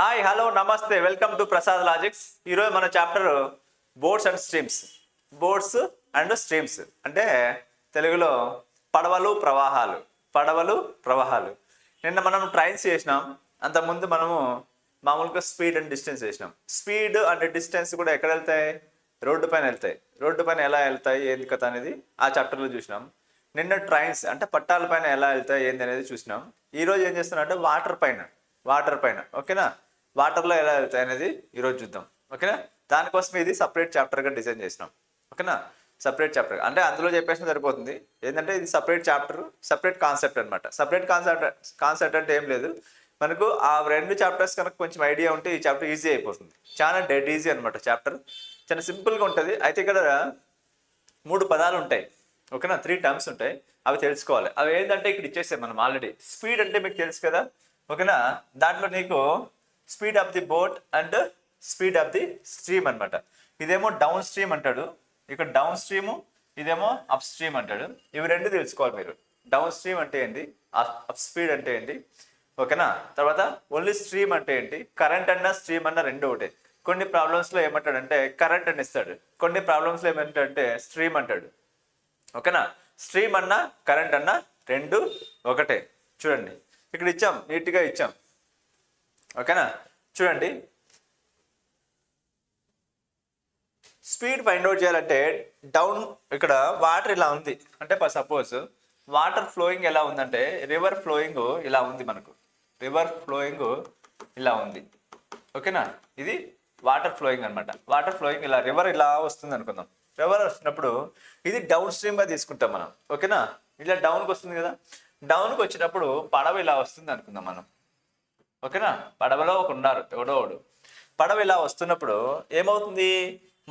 Hi hello నమస్తే welcome to Prasad logics. ఈరోజు మన chapter boats and streams. Boats and streams అంటే తెలుగులో పడవలు ప్రవాహాలు. పడవలు ప్రవాహాలు. నిన్న మనం ట్రైన్స్ చేసినాం. అంతకుముందు మనము మామూలుగా స్పీడ్ అండ్ డిస్టెన్స్ చేసినాం. స్పీడ్ అండ్ డిస్టెన్స్ కూడా ఎక్కడ వెళ్తాయి? రోడ్డు పైన వెళ్తాయి. రోడ్డు పైన ఎలా వెళ్తాయి ఏంది కథ అనేది ఆ చాప్టర్లో చూసినాం. నిన్న ట్రైన్స్ అంటే పట్టాల పైన ఎలా వెళ్తాయి ఏంది అనేది చూసినాం. ఈరోజు ఏం చేస్తున్నాం అంటే వాటర్ పైన ఓకేనా, వాటర్లో ఎలా వెళ్తాయి అనేది ఈరోజు చూద్దాం. ఓకేనా, దానికోసం ఇది సపరేట్ చాప్టర్గా డిజైన్ చేసినాం. ఓకేనా, సపరేట్ చాప్టర్ అంటే అందులో చెప్పేసిన సరిపోతుంది. ఏంటంటే ఇది సపరేట్ చాప్టర్, సపరేట్ కాన్సెప్ట్ అనమాట. సపరేట్ కాన్సెప్ట్ అంటే ఏం లేదు, మనకు ఆ రెండు చాప్టర్స్ కనుక కొంచెం ఐడియా ఉంటే ఈ చాప్టర్ ఈజీ అయిపోతుంది. చాలా డెడ్ ఈజీ అనమాట చాప్టర్, చాలా సింపుల్గా ఉంటుంది. అయితే ఇక్కడ 3 పదాలు ఉంటాయి. ఓకేనా, 3 టర్మ్స్ ఉంటాయి, అవి తెలుసుకోవాలి. అవి ఏంటంటే ఇక్కడ ఇచ్చేసాం మనం ఆల్రెడీ. స్పీడ్ అంటే మీకు తెలుసు కదా. ఓకేనా, దాంట్లో నీకు speed of the boat and speed of the stream అనమాట. ఇదేమో డౌన్ స్ట్రీమ్ అంటాడు, ఇక్కడ డౌన్ స్ట్రీము, ఇదేమో అప్ స్ట్రీమ్ అంటాడు. ఇవి రెండు తెలుసుకోవాలి మీరు. డౌన్ స్ట్రీమ్ అంటే ఏంటి, అప్ స్పీడ్ అంటే ఏంటి. ఓకేనా, తర్వాత ఓన్లీ స్ట్రీమ్ అంటే ఏంటి, కరెంట్ అన్న స్ట్రీమ్ అన్న రెండు ఒకటే. కొన్ని ప్రాబ్లమ్స్లో ఏమంటాడంటే కరెంట్ అని ఇస్తాడు, కొన్ని ప్రాబ్లమ్స్లో ఏమంటాడంటే స్ట్రీమ్ అంటాడు. ఓకేనా, స్ట్రీమ్ అన్న కరెంట్ అన్న రెండు ఒకటే. చూడండి ఇక్కడ ఇచ్చాం, నీట్గా ఇచ్చాం. ఓకేనా, చూడండి స్పీడ్ ఫైండ్ అవుట్ చేయాలంటే డౌన్ ఇక్కడ వాటర్ ఇలా ఉంది అంటే సపోజ్ వాటర్ ఫ్లోయింగ్ ఎలా ఉందంటే రివర్ ఫ్లోయింగ్ ఇలా ఉంది. మనకు రివర్ ఫ్లోయింగ్ ఇలా ఉంది. ఓకేనా, ఇది వాటర్ ఫ్లోయింగ్ అనమాట. వాటర్ ఫ్లోయింగ్ ఇలా రివర్ ఇలా వస్తుంది అనుకుందాం. రివర్ వస్తున్నప్పుడు ఇది డౌన్ స్ట్రీమ్గా తీసుకుంటాం మనం. ఓకేనా, ఇలా డౌన్కి వస్తుంది కదా. డౌన్కి వచ్చినప్పుడు పడవ ఇలా వస్తుంది అనుకుందాం మనం. ఓకేనా, పడవలో ఉన్నారు ఎవడోడు. పడవ ఇలా వస్తున్నప్పుడు ఏమవుతుంది,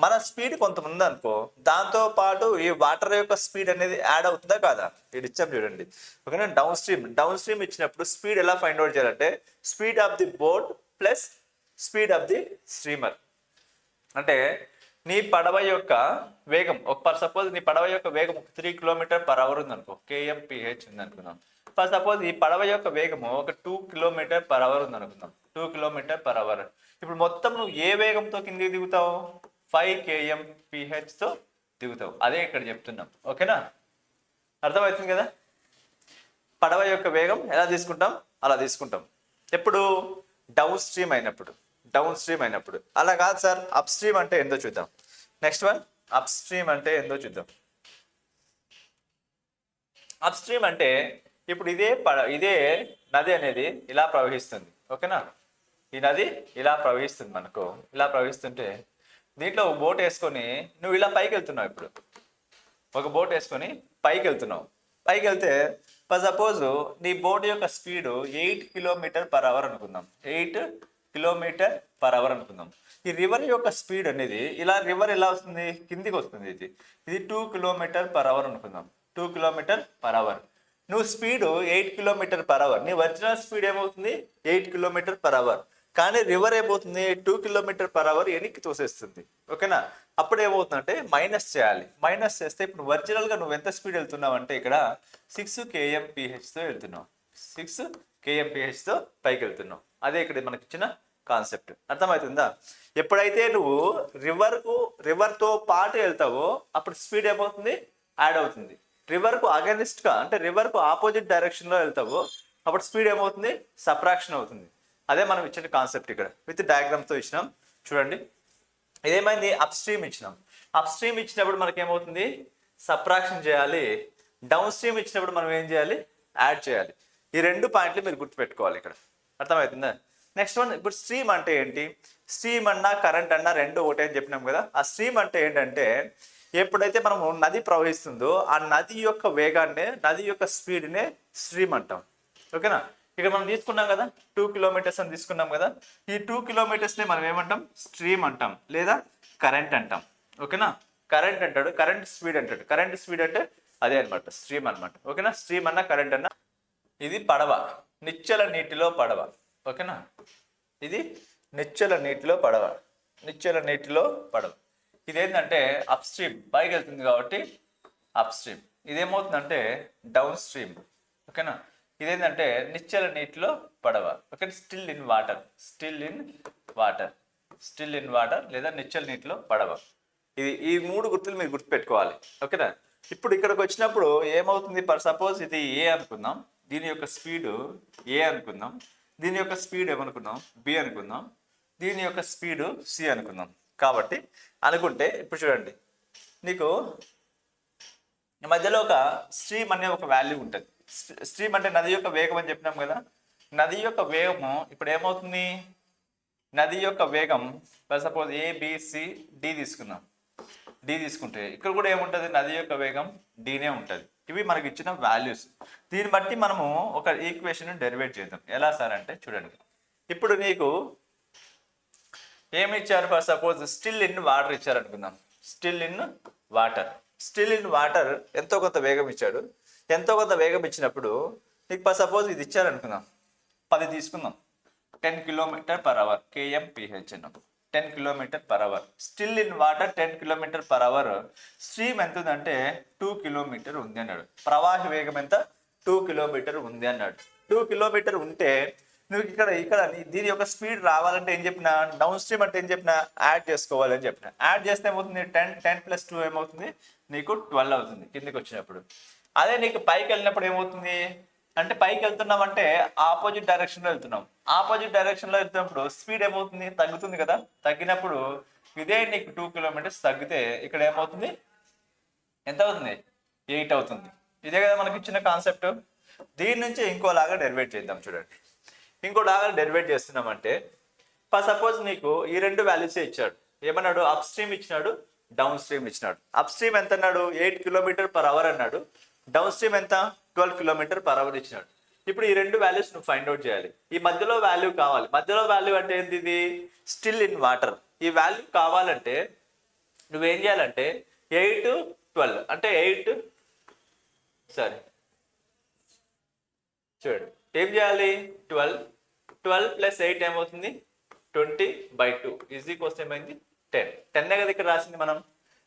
మన స్పీడ్ కొంత ఉంది అనుకో, దాంతో పాటు ఈ వాటర్ యొక్క స్పీడ్ అనేది యాడ్ అవుతుందా కాదా? ఇది ఇచ్చాం చూడండి. ఓకేనా, డౌన్ స్ట్రీమ్ ఇచ్చినప్పుడు స్పీడ్ ఎలా ఫైండ్ అవుట్ చేయాలంటే speed of the boat plus speed of the streamer. అంటే నీ పడవ యొక్క వేగం సపోజ్ నీ పడవ యొక్క వేగం 3 km/h ఉంది అనుకో, kmph ఉంది అనుకుందాం. సపోజ్ ఈ పడవ యొక్క వేగము ఒక 2 km/h ఉంది అనుకుందాం, 2 km/h. ఇప్పుడు మొత్తం నువ్వు ఏ వేగంతో కిందికి దిగుతావు? 5 kmph తో దిగుతావు. అదే ఇక్కడ చెప్తున్నాం. ఓకేనా, అర్థమవుతుంది కదా. పడవ యొక్క వేగం ఎలా తీసుకుంటాం అలా తీసుకుంటాం. ఎప్పుడు డౌన్ స్ట్రీమ్ అయినప్పుడు. అలా కాదు సార్, అప్ స్ట్రీమ్ అంటే ఏందో చూద్దాం. నెక్స్ట్ వన్, అప్ స్ట్రీమ్ అంటే ఏందో చూద్దాం. అప్ స్ట్రీమ్ అంటే ఇప్పుడు ఇదే నది అనేది ఇలా ప్రవహిస్తుంది. ఓకేనా, ఈ నది ఇలా ప్రవహిస్తుంది. మనకు ఇలా ప్రవహిస్తుంటే దీంట్లో ఒక బోట్ వేసుకొని నువ్వు ఇలా పైకి వెళ్తున్నావు. ఇప్పుడు ఒక బోట్ వేసుకొని పైకి వెళ్తే సపోజ్ నీ బోట్ యొక్క స్పీడు 8 km/h అనుకుందాం. 8 km/h అనుకుందాం. ఈ రివర్ యొక్క స్పీడ్ అనేది రివర్ ఎలా వస్తుంది, కిందికి వస్తుంది. ఇది 2 km/h అనుకుందాం. 2 km/h. నువ్వు స్పీడ్ 8 km/h. నీ ఒరిజినల్ స్పీడ్ ఏమవుతుంది 8 km/h. కానీ రివర్ ఏమవుతుంది 2 km/h వెనక్కి తోసేస్తుంది. ఓకేనా, అప్పుడు ఏమవుతుందంటే మైనస్ చేయాలి. మైనస్ చేస్తే ఇప్పుడు ఒరిజినల్గా నువ్వు ఎంత స్పీడ్ వెళ్తున్నావు అంటే ఇక్కడ 6 kmph వెళ్తున్నావు. 6 kmph పైకి వెళ్తున్నావు. అదే ఇక్కడ మనకి ఇచ్చిన కాన్సెప్ట్. అర్థమవుతుందా? ఎప్పుడైతే నువ్వు రివర్తో పాటు వెళ్తావో అప్పుడు స్పీడ్ ఏమవుతుంది, యాడ్ అవుతుంది. రివర్కు అగెనిస్ట్గా అంటే రివర్కు ఆపోజిట్ డైరెక్షన్లో వెళ్తావో అప్పుడు స్పీడ్ ఏమవుతుంది, సబ్ట్రాక్షన్ అవుతుంది. అదే మనం ఇచ్చిన కాన్సెప్ట్ ఇక్కడ విత్ డయాగ్రామ్తో ఇచ్చినాం. చూడండి, ఇదేమైంది, అప్ స్ట్రీమ్ ఇచ్చినాం. అప్ స్ట్రీమ్ ఇచ్చినప్పుడు మనకి ఏమవుతుంది, సబ్ట్రాక్షన్ చేయాలి. డౌన్ స్ట్రీమ్ ఇచ్చినప్పుడు మనం ఏం చేయాలి, యాడ్ చేయాలి. ఈ 2 పాయింట్లు మీరు గుర్తుపెట్టుకోవాలి ఇక్కడ. అర్థమవుతుందా? నెక్స్ట్ వన్, ఇప్పుడు స్ట్రీమ్ అంటే ఏంటి? స్ట్రీమ్ అన్నా కరెంట్ అన్నా రెండు ఒకటే అని చెప్పినాం కదా. ఆ స్ట్రీమ్ అంటే ఏంటంటే ఎప్పుడైతే మనము నది ప్రవహిస్తుందో ఆ నది యొక్క వేగాన్ని, నది యొక్క స్పీడ్నే స్ట్రీమ్ అంటాం. ఓకేనా, ఇక్కడ మనం తీసుకున్నాం కదా 2 km అని తీసుకున్నాం కదా. ఈ 2 km మనం ఏమంటాం, స్ట్రీమ్ అంటాం లేదా కరెంట్ అంటాం. ఓకేనా, కరెంట్ అంటాడు, కరెంట్ స్పీడ్ అంటాడు. కరెంట్ స్పీడ్ అంటే అదే అనమాట, స్ట్రీమ్ అనమాట. ఓకేనా, స్ట్రీమ్ అన్నా కరెంట్ అన్నా. ఇది పడవ, నిశ్చల నీటిలో పడవ. ఓకేనా, ఇది నిశ్చల నీటిలో పడవ. ఇదేంటంటే అప్ స్ట్రీమ్, పైకి వెళ్తుంది కాబట్టి అప్ స్ట్రీమ్. ఇదేమవుతుందంటే డౌన్ స్ట్రీమ్. ఓకేనా, ఇదేంటంటే నిశ్చల నీటిలో పడవ. Okay, still in water, still in water, still in water లేదా నిశ్చల నీటిలో పడవ. ఈ మూడు గుర్తులు మీరు గుర్తుపెట్టుకోవాలి. ఓకేనా. ఇప్పుడు ఇక్కడికి వచ్చినప్పుడు ఏమవుతుంది, ఫర్ సపోజ్ ఇది ఏ అనుకుందాం, దీని యొక్క స్పీడ్ ఏ అనుకుందాం, దీని యొక్క స్పీడ్ ఏమనుకుందాం బి అనుకుందాం, దీని యొక్క స్పీడ్ సి అనుకుందాం. కాబట్టి అనుకుంటే ఇప్పుడు చూడండి, నీకు మధ్యలో ఒక స్ట్రీమ్ అనే ఒక వాల్యూ ఉంటుంది. స్ట్రీమ్ అంటే నది యొక్క వేగం అని చెప్పినాం కదా. నది యొక్క వేగము ఇప్పుడు ఏమవుతుంది, నది యొక్క వేగం ఫర్ సపోజ్ ఏబిసిడి తీసుకుందాం. డి తీసుకుంటే ఇక్కడ కూడా ఏముంటుంది, నది యొక్క వేగం డీనే ఉంటుంది. ఇవి మనకి ఇచ్చిన వాల్యూస్. దీన్ని బట్టి మనము ఒక ఈక్వేషన్ డెరివేట్ చేద్దాం. ఎలా సార్ అంటే చూడండి, ఇప్పుడు నీకు ఏమి ఇచ్చారు, for suppose still in water ఇచ్చారు అనుకుందాం. Still in water, still in water ఎంతో కొంత వేగం ఇచ్చాడు. ఎంతో కొంత వేగం ఇచ్చినప్పుడు నీకు ఫర్ సపోజ్ ఇది ఇచ్చారు అనుకుందాం, 10 తీసుకుందాం, 10 km/h, KMPH అన్నప్పుడు 10 km/h. Still in water 10 km/h. Stream ఎంత ఉందంటే 2 km ఉంది అన్నాడు. ప్రవాహ వేగం ఎంత 2 km ఉంది అన్నాడు. 2 km ఉంటే నువ్వు ఇక్కడ దీని యొక్క స్పీడ్ రావాలంటే ఏం చెప్పినా, డౌన్ స్ట్రీమ్ అంటే ఏం చెప్పినా యాడ్ చేసుకోవాలి అని చెప్పిన. యాడ్ చేస్తే ఏమవుతుంది, 10 + 2 ఏమవుతుంది, నీకు 12 అవుతుంది కిందికి వచ్చినప్పుడు. అదే నీకు పైకి వెళ్ళినప్పుడు ఏమవుతుంది అంటే, పైకి వెళ్తున్నామంటే ఆపోజిట్ డైరెక్షన్లో వెళ్తున్నాం. ఆపోజిట్ డైరెక్షన్లో వెళ్తున్నప్పుడు స్పీడ్ ఏమవుతుంది, తగ్గుతుంది కదా. తగ్గినప్పుడు ఇదే నీకు 2 km తగ్గితే ఇక్కడ ఏమవుతుంది, ఎంత అవుతుంది, 8 అవుతుంది. ఇదే కదా మనకి ఇచ్చిన కాన్సెప్ట్. దీని నుంచి ఇంకోలాగా డెరివేట్ చేద్దాం. చూడండి, ఇంకోలాగా డెరివేట్ చేస్తున్నామంటే ఫర్ సపోజ్ నీకు ఈ రెండు వాల్యూసే ఇచ్చాడు. ఏమన్నాడు, అప్ స్ట్రీమ్ ఇచ్చినాడు, డౌన్ స్ట్రీమ్ ఇచ్చినాడు. అప్ స్ట్రీమ్ ఎంత అన్నాడు, 8 km/h అన్నాడు. డౌన్ స్ట్రీమ్ ఎంత, 12 km/h ఇచ్చినాడు. ఇప్పుడు ఈ రెండు వాల్యూస్ నువ్వు ఫైండ్ అవుట్ చేయాలి. ఈ మధ్యలో వాల్యూ కావాలి. మధ్యలో వాల్యూ అంటే ఏంది, ఇది స్టిల్ ఇన్ వాటర్. ఈ వాల్యూ కావాలంటే నువ్వేం చేయాలంటే 8, 12 అంటే 8 చూడండి ఏం చేయాలి, 12 + 8 ఏమవుతుంది, 20/2 = ఏమైంది, 10 కదా ఇక్కడ రాసింది మనం.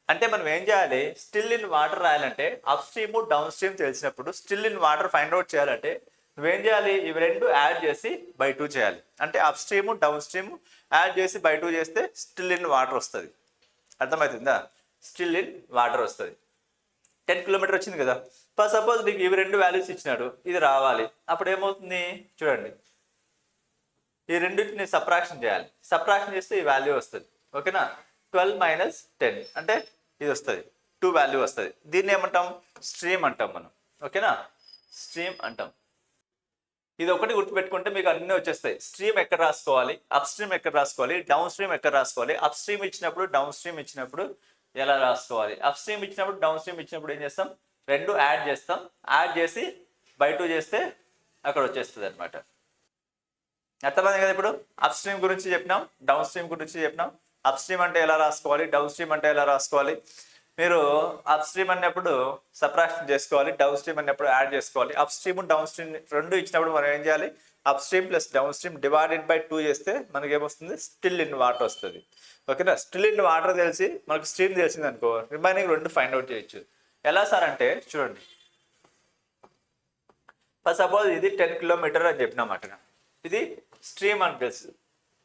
అంటే మనం ఏం చేయాలి, స్టిల్ ఇన్ వాటర్ రాయాలంటే అప్ స్ట్రీమ్ డౌన్ స్ట్రీమ్ తెలిసినప్పుడు still in water find out చేయాలంటే నువ్వేం చేయాలి, ఇవి రెండు యాడ్ చేసి /2 చేయాలి. అంటే up stream down stream add చేసి /2 చేస్తే స్టిల్ ఇన్ వాటర్ వస్తుంది. అర్థమవుతుందా, స్టిల్ ఇన్ వాటర్ వస్తుంది. 10 km వచ్చింది కదా. ఫర్ సపోజ్ నీకు ఇవి రెండు వాల్యూస్ ఇచ్చినాడు, ఇది రావాలి. అప్పుడు ఏమవుతుంది చూడండి, ఈ రెండింటిని సబ్ట్రాక్షన్ చేయాలి. సబ్ట్రాక్షన్ చేస్తే ఈ వాల్యూ వస్తుంది. ఓకేనా. 12 - 10 అంటే ఇది వస్తుంది, 2 వాల్యూ వస్తుంది. దీన్ని ఏమంటాం, స్ట్రీమ్ అంటాం మనం. ఓకేనా, స్ట్రీమ్ అంటాం. ఇది ఒకటి గుర్తుపెట్టుకుంటే మీకు అన్నీ వచ్చేస్తాయి. స్ట్రీమ్ ఎక్కడ రాసుకోవాలి, అప్ స్ట్రీమ్ ఎక్కడ రాసుకోవాలి, డౌన్ స్ట్రీమ్ ఎక్కడ రాసుకోవాలి, అప్ స్ట్రీమ్ ఇచ్చినప్పుడు డౌన్ స్ట్రీమ్ ఇచ్చినప్పుడు ఎలా రాసుకోవాలి, అప్ స్ట్రీమ్ ఇచ్చినప్పుడు డౌన్ స్ట్రీమ్ ఇచ్చినప్పుడు ఏం చేస్తాం, రెండు యాడ్ చేస్తాం. యాడ్ చేసి /2 చేస్తే అక్కడ వచ్చేస్తుంది అనమాట. అర్థమైంది కదా. ఇప్పుడు అప్ స్ట్రీమ్ గురించి చెప్పినాం, డౌన్ స్ట్రీమ్ గురించి చెప్పినాం. అప్ స్ట్రీమ్ అంటే ఎలా రాసుకోవాలి, డౌన్ స్ట్రీమ్ అంటే ఎలా రాసుకోవాలి. మీరు అప్ స్ట్రీమ్ అన్నప్పుడు సబ్ట్రాక్షన్ చేసుకోవాలి, డౌన్ స్ట్రీమ్ అన్నప్పుడు యాడ్ చేసుకోవాలి. అప్ స్ట్రీమ్ డౌన్ స్ట్రీమ్ రెండు ఇచ్చినప్పుడు మనం ఏం చేయాలి, అప్ స్ట్రీమ్ + డౌన్ స్ట్రీమ్ /2 చేస్తే మనకి ఏమొస్తుంది, స్టిల్ ఇన్ వాటర్ వస్తుంది. ఓకేనా. స్టిల్ ఇన్ వాటర్ తెలిసి మనకు స్ట్రీమ్ తెలిసింది అనుకో, రిమైనింగ్ రెండు ఫైండ్ అవుట్ చేయొచ్చు. ఎలా సార్ అంటే చూడండి, ఫర్ సపోజ్ ఇది 10 km అని చెప్పినామాట, ఇది స్ట్రీమ్ అని తెలుసు.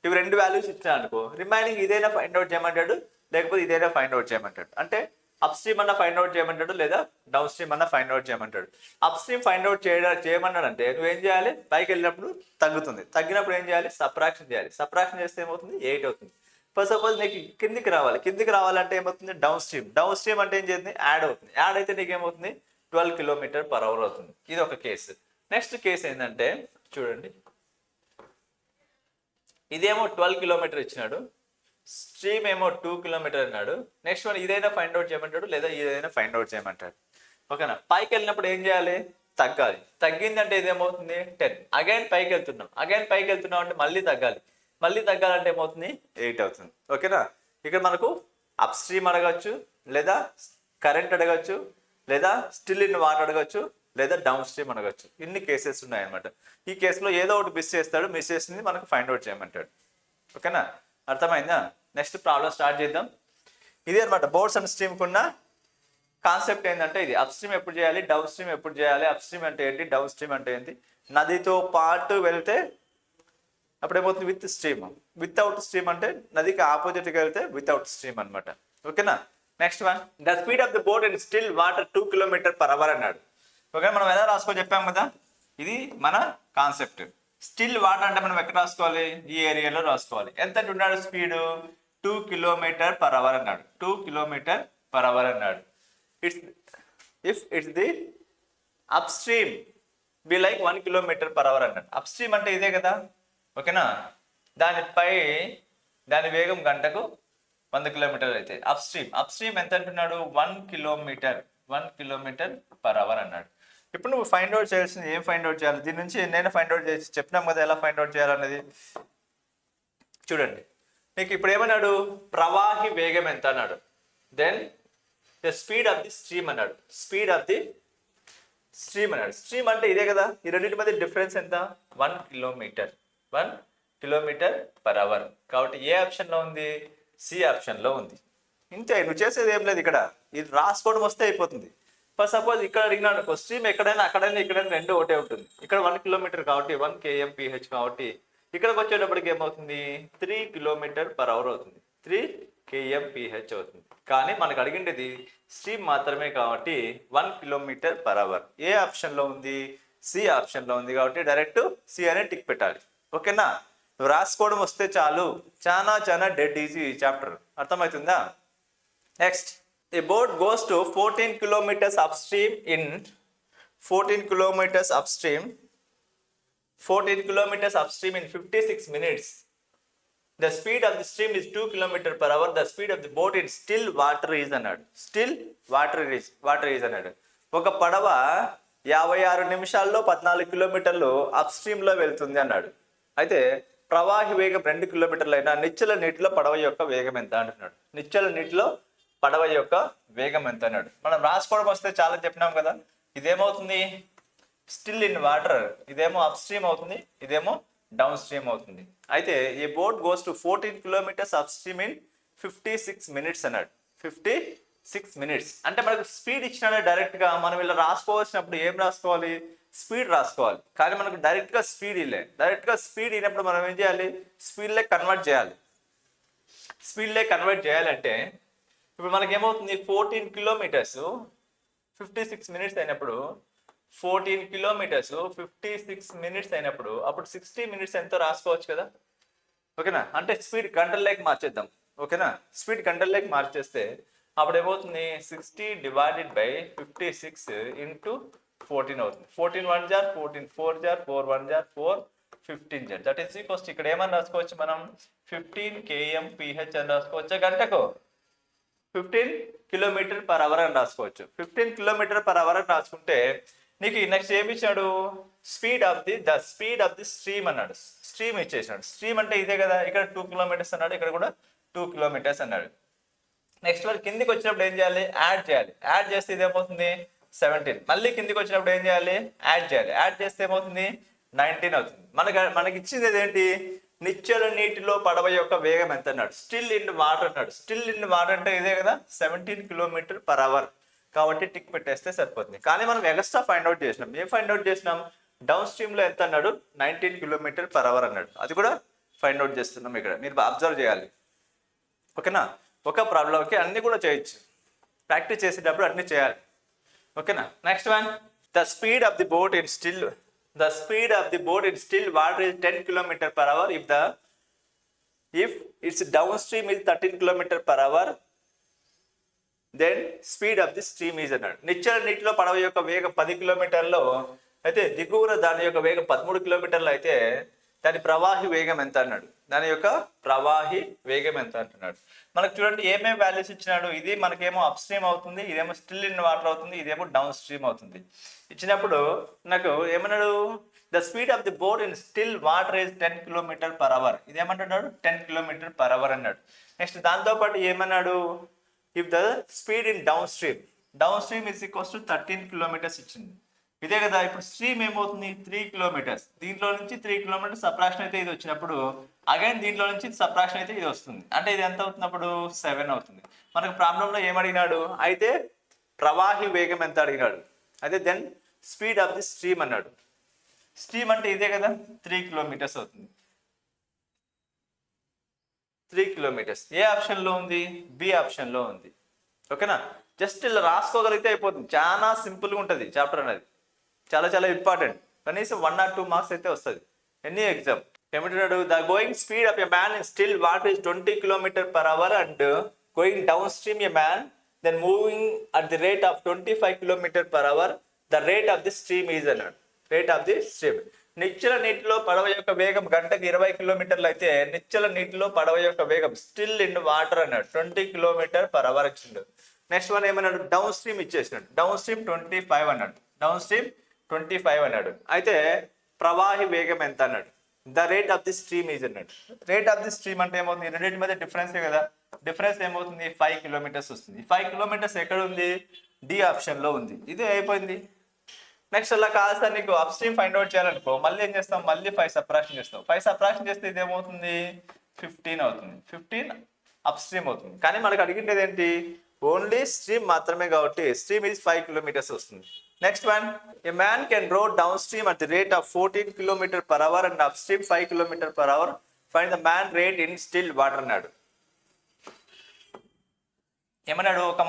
ఇవి రెండు వాల్యూస్ ఇచ్చినా అనుకో, రిమైనింగ్ ఇదైనా ఫైండ్ అవుట్ చేయమంటాడు, లేకపోతే ఇదైనా ఫైండ్ అవుట్ చేయమంటాడు. అంటే అప్ స్ట్రీమ్ అన్న ఫైండ్ అవుట్ చేయమంటాడు, లేదా డౌన్ స్ట్రీమ్ అన్న ఫైండ్ అవుట్ చేయమంటాడు. అప్ స్ట్రీమ్ ఫైండ్ అవుట్ చేయమన్నాడు అంటే నువ్వేం చేయాలి, పైకి వెళ్ళినప్పుడు తగ్గుతుంది. తగ్గినప్పుడు ఏం చేయాలి, సబ్ట్రాక్షన్ చేయాలి. సబ్ట్రాక్షన్ చేస్తే ఏమవుతుంది, 8 అవుతుంది. ఫర్ సపోజ్ నీకు కిందికి రావాలి. కిందికి రావాలంటే ఏమవుతుంది, డౌన్ స్ట్రీమ్. డౌన్ స్ట్రీమ్ అంటే ఏం చేస్తుంది, యాడ్ అవుతుంది. యాడ్ అయితే నీకు ఏమవుతుంది, 12 km/h అవుతుంది. ఇది ఒక కేసు. నెక్స్ట్ కేసు ఏంటంటే చూడండి, ఇదేమో 12 km ఇచ్చినాడు, స్ట్రీమ్ ఏమో 2 km అన్నాడు. నెక్స్ట్ వన్ ఇదైనా ఫైండ్ అవుట్ చేయమంటాడు, లేదా ఇదైనా ఫైండ్ అవుట్ చేయమంటాడు. ఓకేనా. పైకి వెళ్ళినప్పుడు ఏం చేయాలి, తగ్గాలి. తగ్గిందంటే ఇదేమవుతుంది, 10. అగైన్ పైకి వెళ్తున్నాం. అగైన్ పైకి వెళ్తున్నాం అంటే మళ్ళీ తగ్గాలి. మళ్ళీ తగ్గాలంటే ఏమవుతుంది, 8 అవుతుంది. ఓకేనా. ఇక్కడ మనకు అప్ స్ట్రీమ్ అడగచ్చు, లేదా కరెంట్ అడగచ్చు, లేదా స్టిల్ ఇన్ వాటర్ అడగచ్చు, లేదా డౌన్ స్ట్రీమ్ అడగచ్చు. ఇన్ని కేసెస్ ఉన్నాయన్నమాట. ఈ కేసులో ఏదో ఒకటి మిస్ చేస్తాడు, మిస్ చేసింది మనకు ఫైండ్ అవుట్ చేయమంటాడు. ఓకేనా, అర్థమైందా. నెక్స్ట్ ప్రాబ్లం స్టార్ట్ చేద్దాం. ఇదే అనమాట బోర్డ్స్ అండ్ స్ట్రీమ్కి ఉన్న కాన్సెప్ట్ ఏంటంటే ఇది అప్ స్ట్రీమ్ ఎప్పుడు చేయాలి, డౌన్ స్ట్రీమ్ ఎప్పుడు చేయాలి, అప్ స్ట్రీమ్ అంటే ఏంటి, డౌన్ స్ట్రీమ్ అంటే ఏంటి, నదితో పాటు వెళ్తే అప్పుడు ఏమవుతుంది విత్ స్ట్రీమ్, వితౌట్ స్ట్రీమ్ అంటే నదికి ఆపోజిట్గా వెళ్తే వితౌట్ స్ట్రీమ్ అనమాట. ఓకేనా. Next one, the speed of the boat in still water 2 km/h అన్నాడు. ఓకే, మనం ఎలా రాసుకో చెప్పాం కదా, ఇది మన కాన్సెప్ట్. స్టిల్ వాటర్ అంటే మనం ఎక్కడ రాసుకోవాలి, ఈ ఏరియాలో రాసుకోవాలి. ఎంత ఉన్నాడు స్పీడ్, 2 km/h అన్నాడు, 2 km/h అన్నాడు. It's if it's the up stream be like 1 km/h అన్నాడు. అప్ స్ట్రీమ్ అంటే ఇదే కదా. ఓకేనా, దాని వేగం గంటకు 100 కిలోమీటర్లు అయితే అప్ స్ట్రీమ్ ఎంత అంటున్నాడు, 1 km/h అన్నాడు. ఇప్పుడు నువ్వు ఫైండ్ అవుట్ చేయాల్సింది ఏం ఫైండ్ అవుట్ చేయాలి, దీని నుంచి నేను ఫైండ్ అవుట్ చేసి చెప్పినాం కదా ఎలా ఫైండ్ అవుట్ చేయాలనేది. చూడండి, నీకు ఇప్పుడు ఏమన్నాడు, ప్రవాహి వేగం ఎంత అన్నాడు, then the speed of the stream అన్నాడు, స్పీడ్ ఆఫ్ ది స్ట్రీమ్ అన్నాడు. స్ట్రీమ్ అంటే ఇదే కదా, ఈ రెండింటి మధ్య డిఫరెన్స్ ఎంత, 1 km/h. కాబట్టి ఏ ఆప్షన్లో ఉంది, సి ఆప్షన్లో ఉంది. ఇంతే, నువ్వు చేసేది ఏం లేదు ఇక్కడ, ఇది రాసుకోవడం వస్తే అయిపోతుంది. ఫర్ సపోజ్ ఇక్కడ అడిగినాడు స్ట్రీమ్ ఎక్కడైనా ఇక్కడైనా రెండు ఒకటే ఉంటుంది. ఇక్కడ 1 km కాబట్టి 1 kmph కాబట్టి ఇక్కడికి వచ్చేటప్పటికి ఏమవుతుంది, 3 km/h అవుతుంది, 3 kmph అవుతుంది. కానీ మనకు అడిగిండేది స్ట్రీమ్ మాత్రమే కాబట్టి 1 km/h. ఏ ఆప్షన్లో ఉంది, సి ఆప్షన్లో ఉంది కాబట్టి డైరెక్ట్ సి అనే టిక్ పెట్టాలి. ఓకేనా, నువ్వు రాసుకోవడం వస్తే చాలు, చాలా డెడ్ ఈజీ చాప్టర్, అర్థమవుతుందా. Next, a boat goes to 14 kilometers upstream in 14 kilometers upstream in 56 minutes. The speed of the stream is 2 km/h. The speed of the boat in still water is అన్నాడు. Still water is అన్నాడు. ఒక పడవ 56 నిమిషాల్లో 14 కిలోమీటర్లు up స్ట్రీమ్లో వెళ్తుంది అన్నాడు. అయితే ప్రవాహి వేగం 2 కిలోమీటర్లు అయినా నిశ్చల నీటిలో పడవ యొక్క వేగం ఎంత అంటున్నాడు. నిశ్చల నీటిలో పడవ యొక్క వేగం ఎంత అన్నాడు. మనం రాసుకోవడం వస్తే చాలా చెప్పినాం కదా. ఇదేమవుతుంది, స్టిల్ ఇన్ వాటర్, ఇదేమో అప్ స్ట్రీమ్ అవుతుంది, ఇదేమో డౌన్ స్ట్రీమ్ అవుతుంది. అయితే ఈ boat goes to 14 kilometers up stream in 56 minutes అన్నాడు. 56 minutes అంటే మనకు స్పీడ్ ఇచ్చినాడే డైరెక్ట్గా మనం ఇలా రాసుకోవాల్సినప్పుడు ఏం రాసుకోవాలి, స్పీడ్ రాసుకోవాలి. కానీ మనకు డైరెక్ట్గా స్పీడ్ ఇచ్చినప్పుడు మనం ఏం చేయాలి, స్పీడ్లే కన్వర్ట్ చేయాలంటే ఇప్పుడు మనకి ఏమవుతుంది, 14 kilometers 56 minutes అయినప్పుడు 14 kilometers 56 minutes అయినప్పుడు అప్పుడు 60 minutes ఎంతో రాసుకోవచ్చు కదా. ఓకేనా, అంటే స్పీడ్ గంటల్లోకి మార్చేద్దాం. ఓకేనా, స్పీడ్ గంటల్లోకి మార్చేస్తే అప్పుడు ఏమవుతుంది, 60 divided by 56 into 14 అవుతుంది. 14 1 jar 14 4 jar 4 1 jar 4 15 jar. That is equals to ఇక్కడ ఏమని రాసుకోవచ్చు మనం, 15 kmph అని రాసుకోవచ్చు. గంటకు 15 km/h అని రాసుకోవచ్చు. 15 km/h అని రాసుకుంటే నీకు నెక్స్ట్ ఏమి ఇచ్చాడు, స్పీడ్ ఆఫ్ ది స్ట్రీమ్ అన్నాడు. స్ట్రీమ్ ఇచ్చేసాడు. స్ట్రీమ్ అంటే ఇదే కదా, ఇక్కడ 2 kilometers అన్నాడు, ఇక్కడ కూడా 2 kilometers అన్నాడు. నెక్స్ట్ వారు కిందికి వచ్చినప్పుడు ఏం చేయాలి, యాడ్ చేస్తే ఇది ఏమవుతుంది 17. మళ్ళీ కిందికి వచ్చినప్పుడు ఏం చేయాలి, యాడ్ చేస్తే ఏమవుతుంది 19 అవుతుంది. మనకి ఇచ్చింది ఏంటి, నిశ్చల నీటిలో పడవ యొక్క వేగం ఎంత అన్నాడు. స్టిల్ ఇన్ వాటర్ అన్నాడు. స్టిల్ ఇన్ వాటర్ అంటే ఇదే కదా, 17 km/h కాబట్టి టిక్ పెట్టేస్తే సరిపోతుంది. కానీ మనం ఎక్స్ట్రా ఫైండ్ అవుట్ చేసినాం. ఏం ఫైండ్ అవుట్ చేసినాం, డౌన్ స్ట్రీమ్ లో ఎంత అన్నాడు, 19 km/h అన్నాడు. అది కూడా ఫైండ్ అవుట్ చేస్తున్నాం ఇక్కడ, మీరు అబ్జర్వ్ చేయాలి. ఓకేనా, ఒక ప్రాబ్లంకి అన్ని కూడా చేయొచ్చు, ప్రాక్టీస్ చేసేటప్పుడు అన్ని చేయాలి. ఓకేనా. Next one, the speed of the boat in still water is 10 km/h if its downstream is 13 km/h, then speed of the stream is అన్నాడు. నిశ్చల నీటిలో పడవ యొక్క వేగం 10 కిలోమీటర్లు అయితే దిగువన దాని యొక్క వేగం 13 కిలోమీటర్లు అయితే దాని ప్రవాహి వేగం ఎంత అన్నాడు. అంటున్నాడు. మనకు చూడండి ఏమేమి వాల్యూస్ ఇచ్చినాడు. ఇది మనకేమో అప్ స్ట్రీమ్ అవుతుంది, ఇదేమో స్టిల్ ఇన్ వాటర్ అవుతుంది, ఇదేమో డౌన్ స్ట్రీమ్ అవుతుంది. ఇచ్చినప్పుడు నాకు ఏమన్నాడు, the speed of the boat in still water is 10 km/h. ఇదేమంటున్నాడు 10 km/h అన్నాడు. నెక్స్ట్ దాంతోపాటు ఏమన్నాడు, if the speed in down stream is equals to 13 kilometers ఇచ్చింది. ఇదే కదా. ఇప్పుడు స్ట్రీమ్ ఏమవుతుంది 3 kilometers, దీంట్లో నుంచి 3 kilometers సబ్ట్రాక్షన్ అయితే ఇది వచ్చినప్పుడు అగైన్ దీంట్లో నుంచి సబ్ట్రాక్షన్ అయితే ఇది వస్తుంది. అంటే ఇది ఎంత అవుతున్నప్పుడు 7 అవుతుంది. మనకు ప్రాబ్లంలో ఏమడిగినాడు, అయితే ప్రవాహి వేగం ఎంత అడిగినాడు. అదే then speed of the stream అన్నాడు. స్ట్రీమ్ అంటే ఇదే కదా, 3 కిలోమీటర్స్ అవుతుంది. 3 కిలోమీటర్స్ ఏ ఆప్షన్లో ఉంది, బి ఆప్షన్లో ఉంది. ఓకేనా, జస్ట్ ఇలా రాసుకోగలిగితే అయిపోతుంది. చాలా సింపుల్గా ఉంటుంది చాప్టర్ అనేది, చాలా చాలా ఇంపార్టెంట్. కనీసం 1 or 2 మార్క్స్ అయితే వస్తుంది ఎనీ ఎగ్జామ్. ఏమంటున్నాడు, the going speed of a man in still water is 20 km/h and going down stream a man then moving at the rate of 25 km/h the rate of the stream is అన్నాడు. Rate of the stream, నిశ్చల నీటిలో పడవ యొక్క వేగం గంటకి 20 కిలోమీటర్లు అయితే నిశ్చల నీటిలో పడవ యొక్క వేగం స్టిల్ ఇన్ వాటర్ అన్నాడు 20 km/h ఇచ్చిండు. నెక్స్ట్ వన్ ఏమన్నాడు, డౌన్ స్ట్రీమ్ ఇచ్చేసినాడు. డౌన్ స్ట్రీమ్ 25 అన్నాడు. డౌన్ స్ట్రీమ్ 25 అన్నాడు. అయితే ప్రవాహి వేగం ఎంత అన్నాడు. The rate of the stream is అన్నాడు. రేట్ ఆఫ్ ది స్ట్రీమ్ అంటే ఏమవుతుంది, రెండింటి మధ్య డిఫరెన్సే కదా. డిఫరెన్స్ ఏమవుతుంది, 5 కిలోమీటర్స్ వస్తుంది. 5 కిలోమీటర్స్ ఎక్కడ ఉంది, డి ఆప్షన్లో ఉంది. ఇదే అయిపోయింది. నెక్స్ట్ అలా కాస్త నీకు అప్ స్ట్రీమ్ ఫైండ్ అవుట్ చేయాలనుకో, మళ్ళీ ఏం చేస్తాం, మళ్ళీ 5 సబ్ట్రాక్షన్ చేస్తాం. 5 సబ్ట్రాక్షన్ చేస్తే ఇది ఏమవుతుంది, 15 అవుతుంది. 15 అప్ స్ట్రీమ్ అవుతుంది. కానీ మనకు అడిగిండేది ఏంటి, ఓన్లీ స్ట్రీమ్ మాత్రమే, కాబట్టి స్ట్రీమ్ ఈజ్ 5 కిలోమీటర్స్ వస్తుంది. Next one, a man can row downstream at the rate of 14 km/h and upstream 5 km/h. Find the man rate in still water అన్నాడు. ఏమన్నాడు, ఒక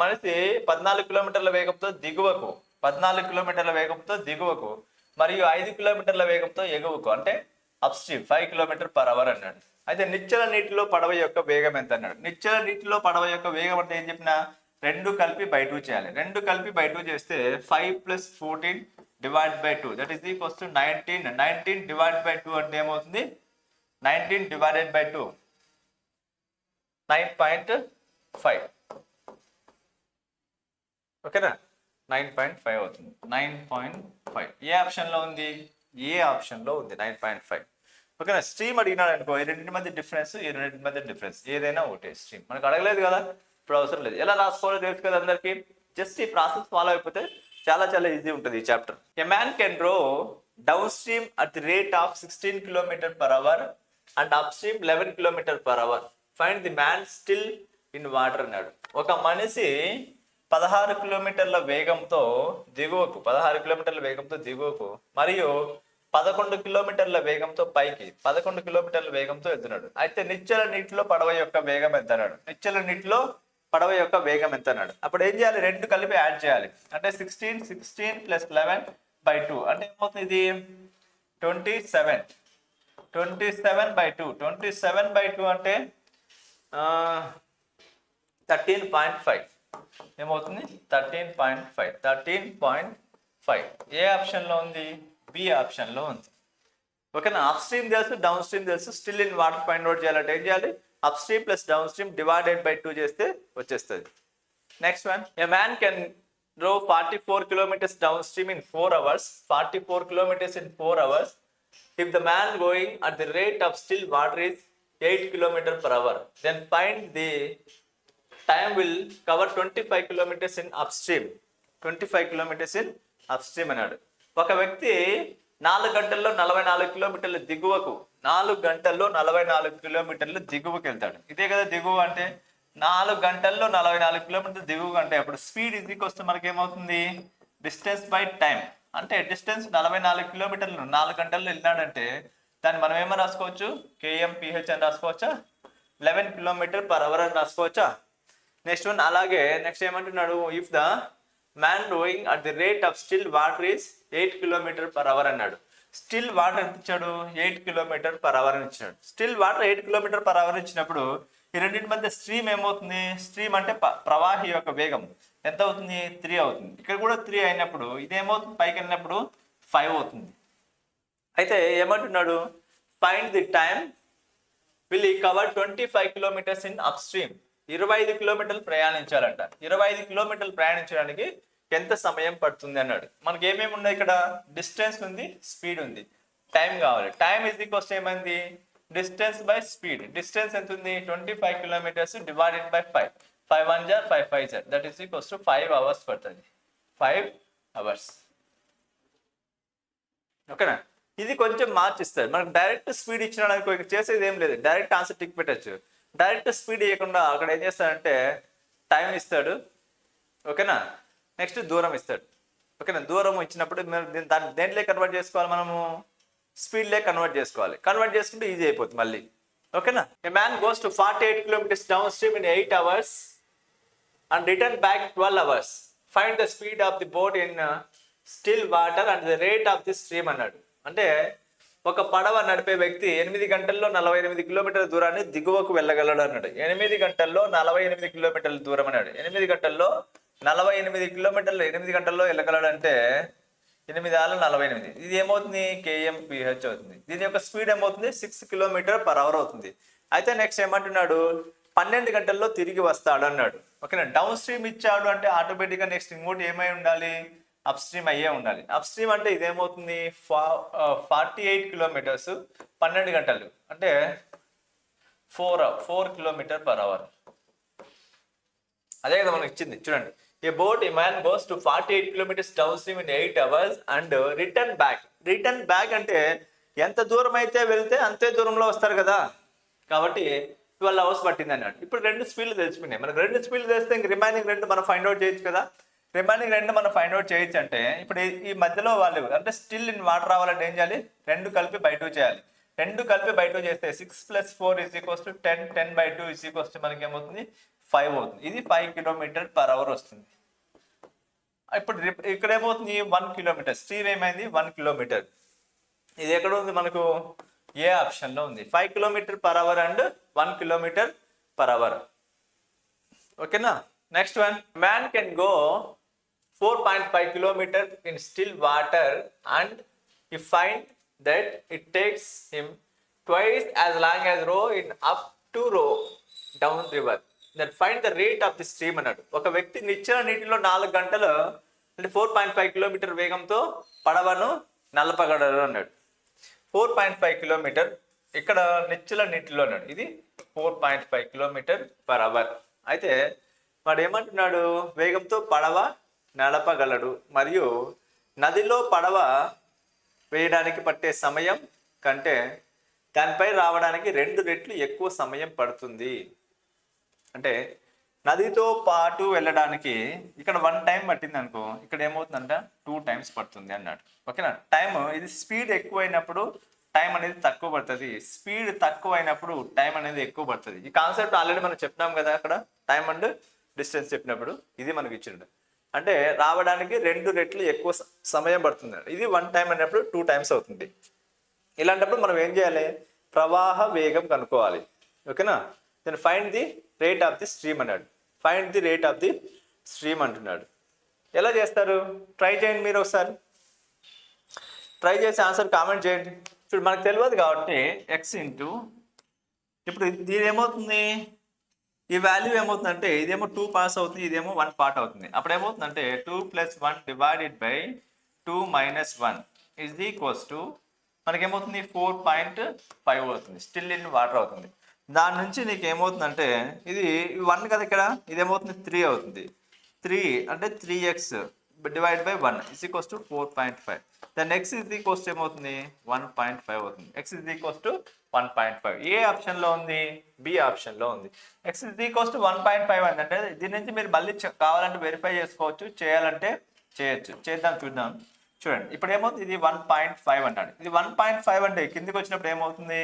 మనిషి 14 కిలోమీటర్ల వేగంతో దిగువకు, 14 కిలోమీటర్ల వేగంతో దిగువకు మరియు 5 కిలోమీటర్ల వేగంతో ఎగువకు అంటే అప్ స్ట్రీమ్ 5 km/h అన్నాడు. అయితే నిశ్చల నీటిలో పడవ యొక్క వేగం ఎంత అన్నాడు. నిశ్చల నీటిలో పడవ యొక్క వేగం అంటే ఏం చెప్పినా, 2 కలిపి బై 2 చేయాలి. 2 కలిపి బై 2 చేస్తే 5 + 14 / 2 దట్ ఈస్ ఈక్వల్స్ టు 19. 19 / 2 అంటే ఏమవుతుంది, 19 / 2 9.5. ఓకేనా, 9.5 అవుతుంది. 9.5 ఏ ఆప్షన్లో ఉంది, ఏ ఆప్షన్లో ఉంది 9.5. ఓకేనా, స్ట్రీమ్ అడిగినాడు అనుకో, ఈ రెండింటి మధ్య డిఫరెన్స్, ఈ రెండింటి మధ్య డిఫరెన్స్ ఏదైనా ఒకటే స్ట్రీమ్. మనకు అడగలేదు కదా, ఇప్పుడు అవసరం లేదు. ఎలా రాసుకోవాలో తెలుసు కదా అందరికి. జస్ట్ ఈ ప్రాసెస్ ఫాలో అయిపోతే చాలా చాలా ఈజీ ఉంటుంది ఈ chapter. A man can row downstream at the rate of 16 km/h and up stream 11 km/h. Find the man still in water అన్నాడు. ఒక మనిషి 16 కిలోమీటర్ల వేగంతో దిగువకు, 16 కిలోమీటర్ల వేగంతో దిగువకు మరియు 11 కిలోమీటర్ల వేగంతో పైకి, 11 కిలోమీటర్ల వేగంతో వెళ్తున్నాడు. అయితే నిశ్చల నీటిలో పడవ యొక్క వేగం ఎంత అన్నాడు. నిశ్చల నీటిలో పడవ యొక్క వేగం ఎంత అన్నాడు. అప్పుడు ఏం చేయాలి, 2 కలిపి యాడ్ చేయాలి. అంటే 16 + 11/2 అంటే ఏమవుతుంది, ఇది 27. 27/2 27/2 అంటే 13.5 ఏమవుతుంది, 13.5. ఏ ఆప్షన్లో ఉంది, బి ఆప్షన్లో ఉంది. ఓకేనా, అప్ స్ట్రీమ్ తెలుసు, డౌన్ స్ట్రీమ్ తెలుసు. Still in water find out చేయాలంటే ఏం చేయాలి, అప్ స్ట్రీమ్ + డౌన్ స్ట్రీమ్ / 2 చేస్తే వచ్చేస్తుంది. Next one, a man can రో 44 km down stream in 4 hours. 44 km in 4 hours if the man going at the rate of still water is 8 km/h. Then find the time will cover 25 km in upstream. 25 km in upstream అన్నాడు. ఒక వ్యక్తి 4 గంటల్లో 44 కిలోమీటర్ల దిగువకు, 4 గంటల్లో 44 కిలోమీటర్లు దిగువకు వెళ్తాడు. ఇదే కదా దిగువ అంటే, 4 గంటల్లో 44 కిలోమీటర్లు దిగువకు అంటే అప్పుడు స్పీడ్ ఈజ్ ఈక్వల్స్ టు మనకి ఏమవుతుంది, డిస్టెన్స్ బై టైం. అంటే డిస్టెన్స్ 44 కిలోమీటర్లు 4 గంటల్లో వెళ్ళినాడంటే దాన్ని మనం ఏమని రాసుకోవచ్చు, kmph అని రాసుకోవచ్చా, 11 km/h అని రాసుకోవచ్చా. నెక్స్ట్ వన్ అలాగే నెక్స్ట్ ఏమంటున్నాడు, if the man rowing at the rate of still water is 8 km/h అన్నాడు. స్టిల్ వాటర్ ఎంత ఇచ్చాడు, 8 km/h అని ఇచ్చాడు. స్టిల్ వాటర్ 8 km/h ఇచ్చినప్పుడు ఈ రెండింటి మధ్య స్ట్రీమ్ ఏమవుతుంది, స్ట్రీమ్ అంటే ప్రవాహి యొక్క వేగం ఎంత అవుతుంది, 3 అవుతుంది. ఇక్కడ కూడా 3 అయినప్పుడు ఇదేమవుతుంది, పైకి వెళ్ళినప్పుడు 5 అవుతుంది. అయితే ఏమంటున్నాడు, ఫైండ్ ది టైమ్ విల్ ఈ cover 25 km in up stream. 25 కిలోమీటర్లు ప్రయాణించాలంట. 25 కిలోమీటర్లు ప్రయాణించడానికి ఎంత సమయం పడుతుంది అన్నాడు. మనకి ఏమేమి ఉన్నాయి ఇక్కడ, డిస్టెన్స్ ఉంది, స్పీడ్ ఉంది, టైం కావాలి. టైం ఈజ్ ఈక్వల్స్ ఏమైంది, డిస్టెన్స్ బై స్పీడ్. డిస్టెన్స్ ఎంత ఉంది, 25 km / 5. 5 1 = 5 5 that is equals to 5 hours పడుతుంది. 5 hours. ఓకేనా, ఇది కొంచెం మార్చిస్తారు. మనకు డైరెక్ట్ స్పీడ్ ఇచ్చినాడు, చేసేది ఏం లేదు, డైరెక్ట్ ఆన్సర్ టిక్ పెట్టచ్చు. డైరెక్ట్ స్పీడ్ ఇవ్వకుండా అక్కడ ఏం చేస్తాడంటే టైం ఇస్తాడు, ఓకేనా. నెక్స్ట్ దూరం ఇస్తాడు. ఓకేనా, దూరం ఇచ్చినప్పుడు దాన్ని దేంట్లో కన్వర్ట్ చేసుకోవాలి, మనము స్పీడ్లే కన్వర్ట్ చేసుకోవాలి. కన్వర్ట్ చేసుకుంటే ఈజీ అయిపోతుంది మళ్ళీ. ఓకేనా. ఏ man goes to 48 kilometers down stream in 8 hours and return back 12 hours. Find the speed of the boat in still water and the rate of the stream అన్నాడు. అంటే ఒక పడవ నడిపే వ్యక్తి 8 గంటల్లో 48 కిలోమీటర్ల దూరాన్ని దిగువకు వెళ్ళగలడు అన్నాడు. 8 గంటల్లో 48 కిలోమీటర్ల దూరం అన్నాడు. 8 గంటల్లో 48 కిలోమీటర్లు 8 గంటల్లో వెళ్ళగలడు అంటే 8 ఆళ్ళు 48. ఇది ఏమవుతుంది, kmph అవుతుంది. దీని యొక్క స్పీడ్ ఏమవుతుంది, 6 km/h అవుతుంది. అయితే నెక్స్ట్ ఏమంటున్నాడు, 12 గంటల్లో తిరిగి వస్తాడు అన్నాడు. ఓకేనా. డౌన్ స్ట్రీమ్ ఇచ్చాడు అంటే ఆటోమేటిక్గా నెక్స్ట్ ఇంకోటి ఏమై ఉండాలి, అప్ స్ట్రీమ్ అయ్యే ఉండాలి. అప్ స్ట్రీమ్ అంటే ఇదేమవుతుంది, 48 kilometers 12 గంటలు అంటే 4 km/h. అదే కదా మనకి ఇచ్చింది చూడండి. ఏ man goes to 48 kilometers down stream in 8 hours and return back అంటే ఎంత దూరం అయితే వెళ్తే అంతే దూరంలో వస్తారు కదా, కాబట్టి 12 hours పట్టింది అన్నాడు. ఇప్పుడు 2 స్పీడ్లు తెలిసిపోయినాయి మనకు. 2 స్పీడ్లు తెలిస్తే ఇంక రిమైనింగ్ 2 మనం ఫైండ్ అవుట్ చేయొచ్చు కదా. రిమైనింగ్ 2 మనం ఫైండ్ అవుట్ చేయొచ్చు అంటే ఇప్పుడు ఈ మధ్యలో వాళ్ళు అంటే స్టిల్ ఇన్ వాటర్ రావాలంటే ఏం చేయాలి, 2 కలిపి బై 2 చేయాలి. 2 కలిపి బై 2 చేస్తే 6 + 4 = 10, 10/2 మనకి ఏమవుతుంది, 5 అవుతుంది. ఇది 5 km/h వస్తుంది. ఇప్పుడు ఇక్కడ ఏమవుతుంది, 1 kilometer. స్ట్రీమ్ ఏమైంది, 1 kilometer. ఇది ఎక్కడ ఉంది మనకు, ఏ ఆప్షన్ లో ఉంది. 5 km/h అండ్ 1 km/h. ఓకేనా. Next one, man can go 4.5 kilometers in still water and he find that it takes him twice as long as row in up to row down river. Then find the rate of the stream అన్నాడు. ఒక వ్యక్తి నిశ్చల నీటిలో 4 గంటలు అంటే 4.5 km వేగంతో పడవను నడపగలడు అన్నాడు. 4.5 km ఇక్కడ నిశ్చల నీటిలో అన్నాడు. ఇది 4.5 km/h. అయితే వాడు ఏమంటున్నాడు, వేగంతో పడవ నడపగలడు మరియు నదిలో పడవ వేయడానికి పట్టే సమయం కంటే దానిపై రావడానికి 2 రెట్లు ఎక్కువ సమయం పడుతుంది. అంటే నదితో పాటు వెళ్ళడానికి ఇక్కడ 1 టైం పట్టింది అనుకో, ఇక్కడ ఏమవుతుందంట 2 times పడుతుంది అన్నాడు. ఓకేనా. టైం ఇది స్పీడ్ ఎక్కువైనప్పుడు టైం అనేది తక్కువ పడుతుంది, స్పీడ్ తక్కువ అయినప్పుడు టైం అనేది ఎక్కువ పడుతుంది. ఈ కాన్సెప్ట్ ఆల్రెడీ మనం చెప్పినాం కదా అక్కడ, టైం అండ్ డిస్టెన్స్ చెప్పినప్పుడు. ఇది మనకి ఇచ్చిండు అంటే రావడానికి 2 రెట్లు ఎక్కువ సమయం పడుతుంది. ఇది 1 టైం అన్నప్పుడు 2 times అవుతుంది. ఇలాంటప్పుడు మనం ఏం చేయాలి, ప్రవాహ వేగం కనుక్కోవాలి. ఓకేనా. Then find the rate of the stream అన్నాడు. Find the rate of the stream అంటున్నాడు. ఎలా చేస్తారు, ట్రై చేయండి మీరు ఒకసారి. ట్రై చేసి ఆన్సర్ కామెంట్ చేయండి. చూడు మనకు తెలియదు కాబట్టి x ఇంటూ, ఇప్పుడు దీని ఏమవుతుంది, ఈ వాల్యూ ఏమవుతుందంటే ఇదేమో 2 పాస్ అవుతుంది, ఇదేమో 1 పార్ట్ అవుతుంది. అప్పుడు ఏమవుతుందంటే 2 + 1 డివైడెడ్ బై 2 - 1 = మనకేమవుతుంది 4.5 అవుతుంది. స్టిల్ ఇన్ వాటర్ అవుతుంది. దాని నుంచి నీకు ఏమవుతుందంటే ఇది 1 కదా, ఇక్కడ ఇదేమవుతుంది 3 అవుతుంది. 3 అంటే 3x divide by 1 = 4.5. Then x ఏమవుతుంది 1.5 అవుతుంది. x 1.5. ఏ ఆప్షన్లో ఉంది, బి ఆప్షన్లో ఉంది. x 1.5 అంటే దీని నుంచి మీరు మళ్ళీ కావాలంటే వెరిఫై చేసుకోవచ్చు, చేయాలంటే చేయొచ్చు. చూద్దాం. చూడండి ఇప్పుడు ఏమవుతుంది, ఇది 1.5 అన్నాడు. ఇది 1.5 అంటే కిందికి వచ్చినప్పుడు ఏమవుతుంది